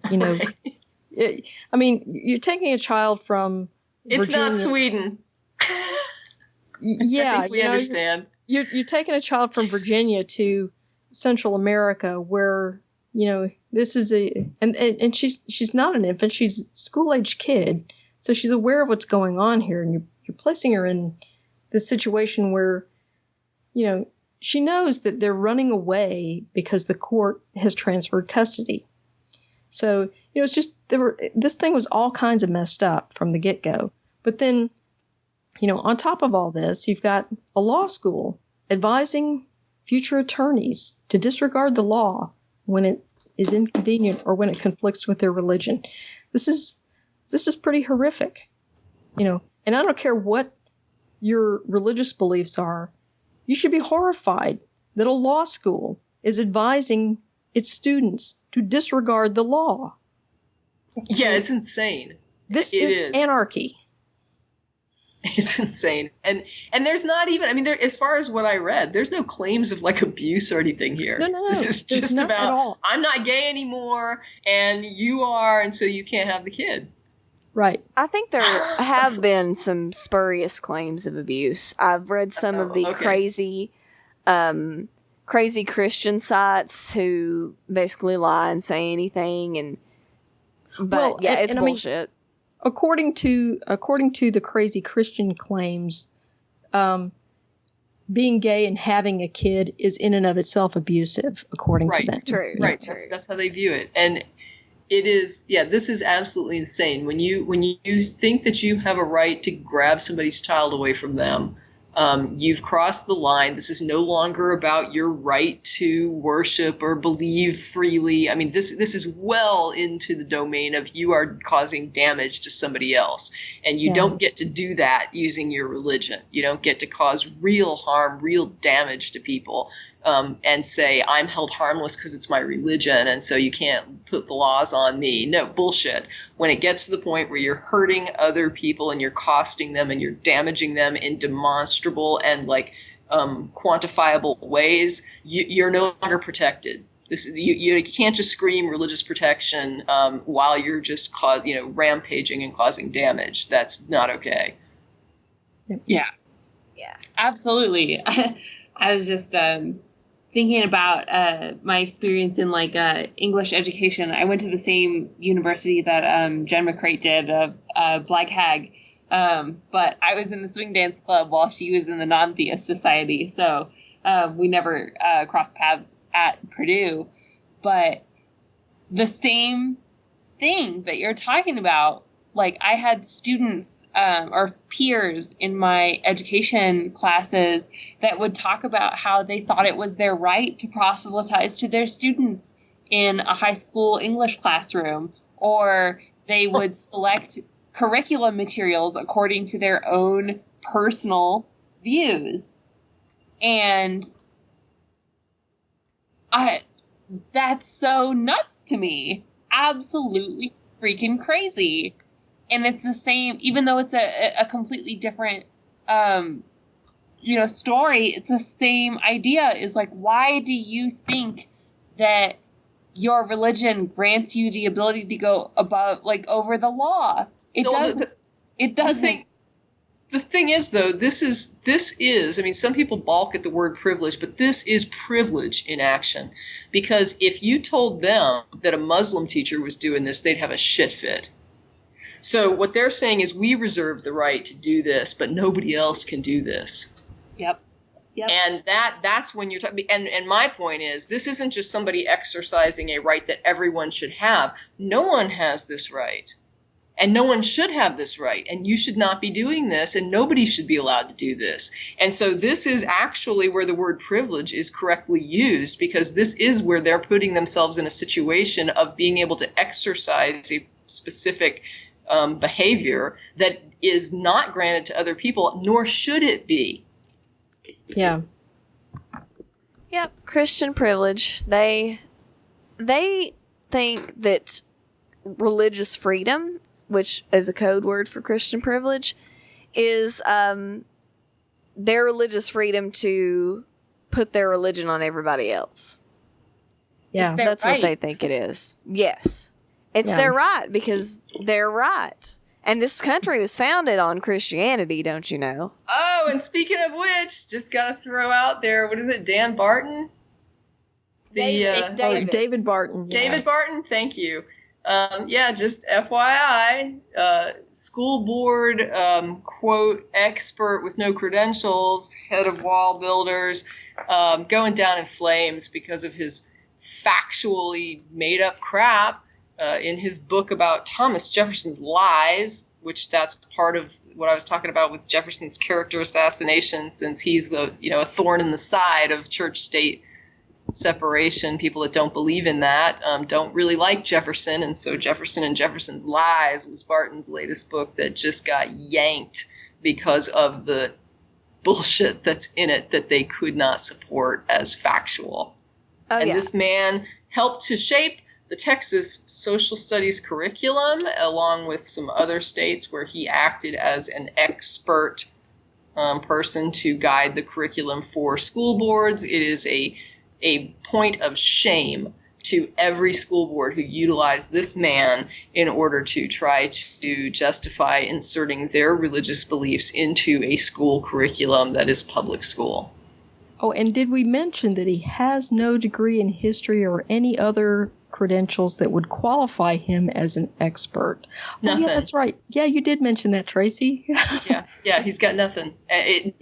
Right. You're taking a child from It's Virginia. not Sweden. Yeah, I think we understand. You're taking a child from Virginia to Central America, where this is and she's not an infant; she's a school-age kid, so she's aware of what's going on here, and you're placing her in this situation where, she knows that they're running away because the court has transferred custody. So, it's just, this thing was all kinds of messed up from the get-go. But then, on top of all this, you've got a law school advising future attorneys to disregard the law when it is inconvenient or when it conflicts with their religion. This is pretty horrific, and I don't care what your religious beliefs are. You should be horrified that a law school is advising its students to disregard the law. Yeah, it's insane. This is anarchy. It's insane. And there's not even, as far as what I read, there's no claims of abuse or anything here. No. This is just about, I'm not gay anymore and you are, and so you can't have the kid. Right. I think there have been some spurious claims of abuse. I've read some of the crazy Christian sites who basically lie and say anything, it's bullshit. According to the crazy Christian claims, being gay and having a kid is in and of itself abusive, according to them. True. Right. True. That's how they view it. And it is, this is absolutely insane. When you think that you have a right to grab somebody's child away from them, you've crossed the line. This is no longer about your right to worship or believe freely. This is well into the domain of you are causing damage to somebody else. And you don't get to do that using your religion. You don't get to cause real harm, real damage to people and say, I'm held harmless because it's my religion, and so you can't put the laws on me. No, bullshit. When it gets to the point where you're hurting other people and you're costing them and you're damaging them in demonstrable and quantifiable ways, you're no longer protected. You can't just scream religious protection while you're just rampaging and causing damage. That's not okay. Yeah, absolutely. I was just thinking about my experience in English education. I went to the same university that Jen McCrate did of Black Hag, but I was in the swing dance club while she was in the non-theist society. So we never crossed paths at Purdue. But the same thing that you're talking about, I had students or peers in my education classes that would talk about how they thought it was their right to proselytize to their students in a high school English classroom, or they would select curriculum materials according to their own personal views. And that's so nuts to me. Absolutely freaking crazy. And it's the same, even though it's a completely different, story, it's the same idea. Is why do you think that your religion grants you the ability to go above, over the law? It doesn't. It doesn't. The thing is, though, this is, I mean, some people balk at the word privilege, but this is privilege in action. Because if you told them that a Muslim teacher was doing this, they'd have a shit fit. So what they're saying is, we reserve the right to do this, but nobody else can do this. Yep. And that's when you're talking. And my point is, this isn't just somebody exercising a right that everyone should have. No one has this right. And no one should have this right. And you should not be doing this. And nobody should be allowed to do this. And so this is actually where the word privilege is correctly used, because this is where they're putting themselves in a situation of being able to exercise a specific behavior that is not granted to other people, nor should it be. Yeah. Yep, Christian privilege. They think that religious freedom, which is a code word for Christian privilege, is their religious freedom to put their religion on everybody else. Yeah. That's right. What they think it is. Yes. It's their right, because they're right. And this country was founded on Christianity, don't you know? Oh, and speaking of which, just got to throw out there, what is it, Dan Barton? David Barton. Yeah. David Barton, thank you. Just FYI, school board, quote, expert with no credentials, head of wall builders, going down in flames because of his factually made up crap. In his book about Thomas Jefferson's lies, which that's part of what I was talking about with Jefferson's character assassination, since he's a thorn in the side of church-state separation. People that don't believe in that don't really like Jefferson, and so Jefferson and Jefferson's Lies was Barton's latest book that just got yanked because of the bullshit that's in it that they could not support as factual. This man helped to shape the Texas social studies curriculum, along with some other states where he acted as an expert person to guide the curriculum for school boards. It is a point of shame to every school board who utilized this man in order to try to justify inserting their religious beliefs into a school curriculum that is public school. Oh, and did we mention that he has no degree in history or any other credentials that would qualify him as an expert? Nothing. Oh, yeah, that's right. Yeah, you did mention that, Tracie. Yeah, he's got nothing.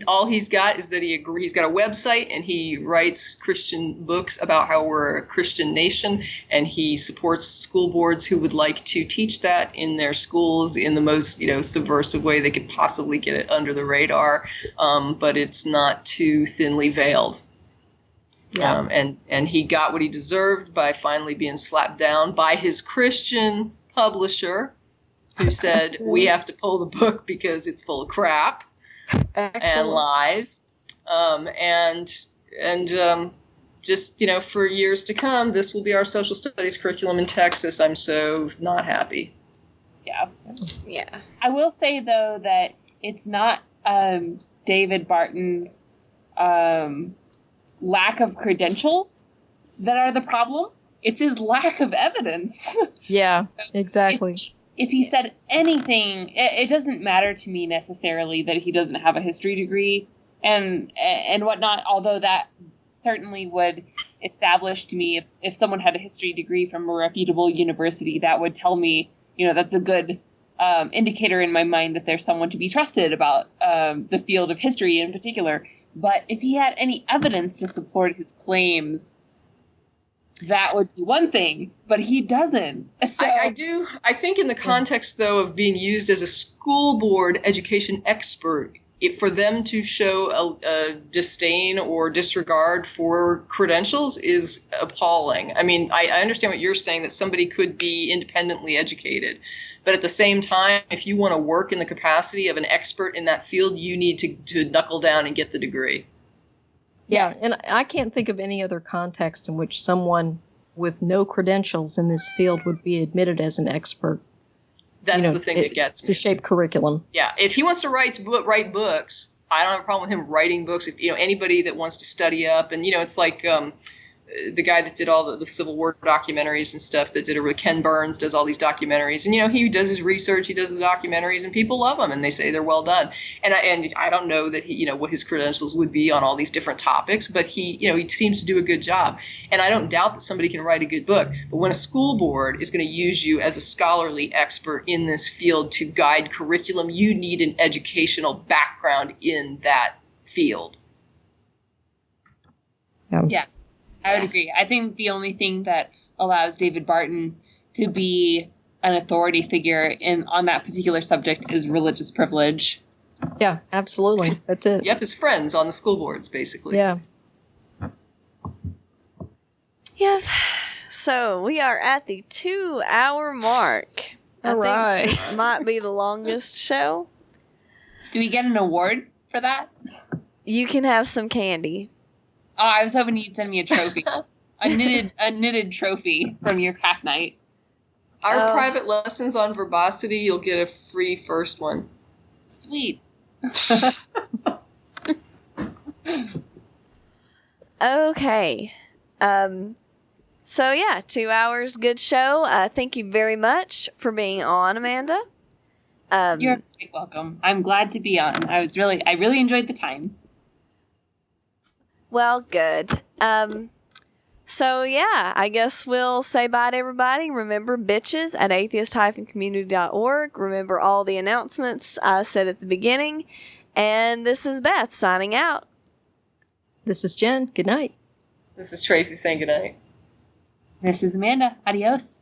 All he's got is that he's got a website, and he writes Christian books about how we're a Christian nation, and he supports school boards who would like to teach that in their schools in the most subversive way they could possibly get it under the radar, but it's not too thinly veiled. Yeah. And he got what he deserved by finally being slapped down by his Christian publisher, who said, we have to pull the book because it's full of crap and lies. just, for years to come, this will be our social studies curriculum in Texas. I'm so not happy. Yeah. Yeah. I will say, though, that it's not David Barton's lack of credentials that are the problem. It's his lack of evidence. Yeah, exactly. If he said anything, it doesn't matter to me necessarily that he doesn't have a history degree and whatnot, although that certainly would establish to me if someone had a history degree from a reputable university, that would tell me, that's a good indicator in my mind that there's someone to be trusted about the field of history in particular. But if he had any evidence to support his claims, that would be one thing, but he doesn't. So I think in the context, though, of being used as a school board education expert, for them to show a disdain or disregard for credentials is appalling. I mean, I understand what you're saying, that somebody could be independently educated. But at the same time, if you want to work in the capacity of an expert in that field, you need to knuckle down and get the degree. Yeah, and I can't think of any other context in which someone with no credentials in this field would be admitted as an expert. That's the thing that gets me. To shape curriculum. Yeah, if he wants to write books, I don't have a problem with him writing books. If anybody that wants to study up, and it's like the guy that did all the Civil War documentaries and stuff, Ken Burns does all these documentaries, and he does his research, he does the documentaries, and people love him and they say they're well done. And I don't know that he what his credentials would be on all these different topics, but he seems to do a good job. And I don't doubt that somebody can write a good book, but when a school board is going to use you as a scholarly expert in this field to guide curriculum, you need an educational background in that field. Yeah. I would agree. I think the only thing that allows David Barton to be an authority figure on that particular subject is religious privilege. Yeah, absolutely. That's it. Yep, his friends on the school boards, basically. Yeah. Yep. So we are at the 2-hour mark. All right. I think this might be the longest show. Do we get an award for that? You can have some candy. Oh, I was hoping you'd send me a trophy. a knitted trophy from your craft night. Our private lessons on verbosity, you'll get a free first one. Sweet. Okay. So yeah, 2 hours, good show. Thank you very much for being on, Amanda. You're quite welcome. I'm glad to be on. I really enjoyed the time. Well, good. So yeah, I guess we'll say bye to everybody. Remember, bitches at atheist-community.org. Remember all the announcements I said at the beginning. And this is Beth signing out. This is Jen. Good night. This is Tracie saying good night. This is Amanda. Adios.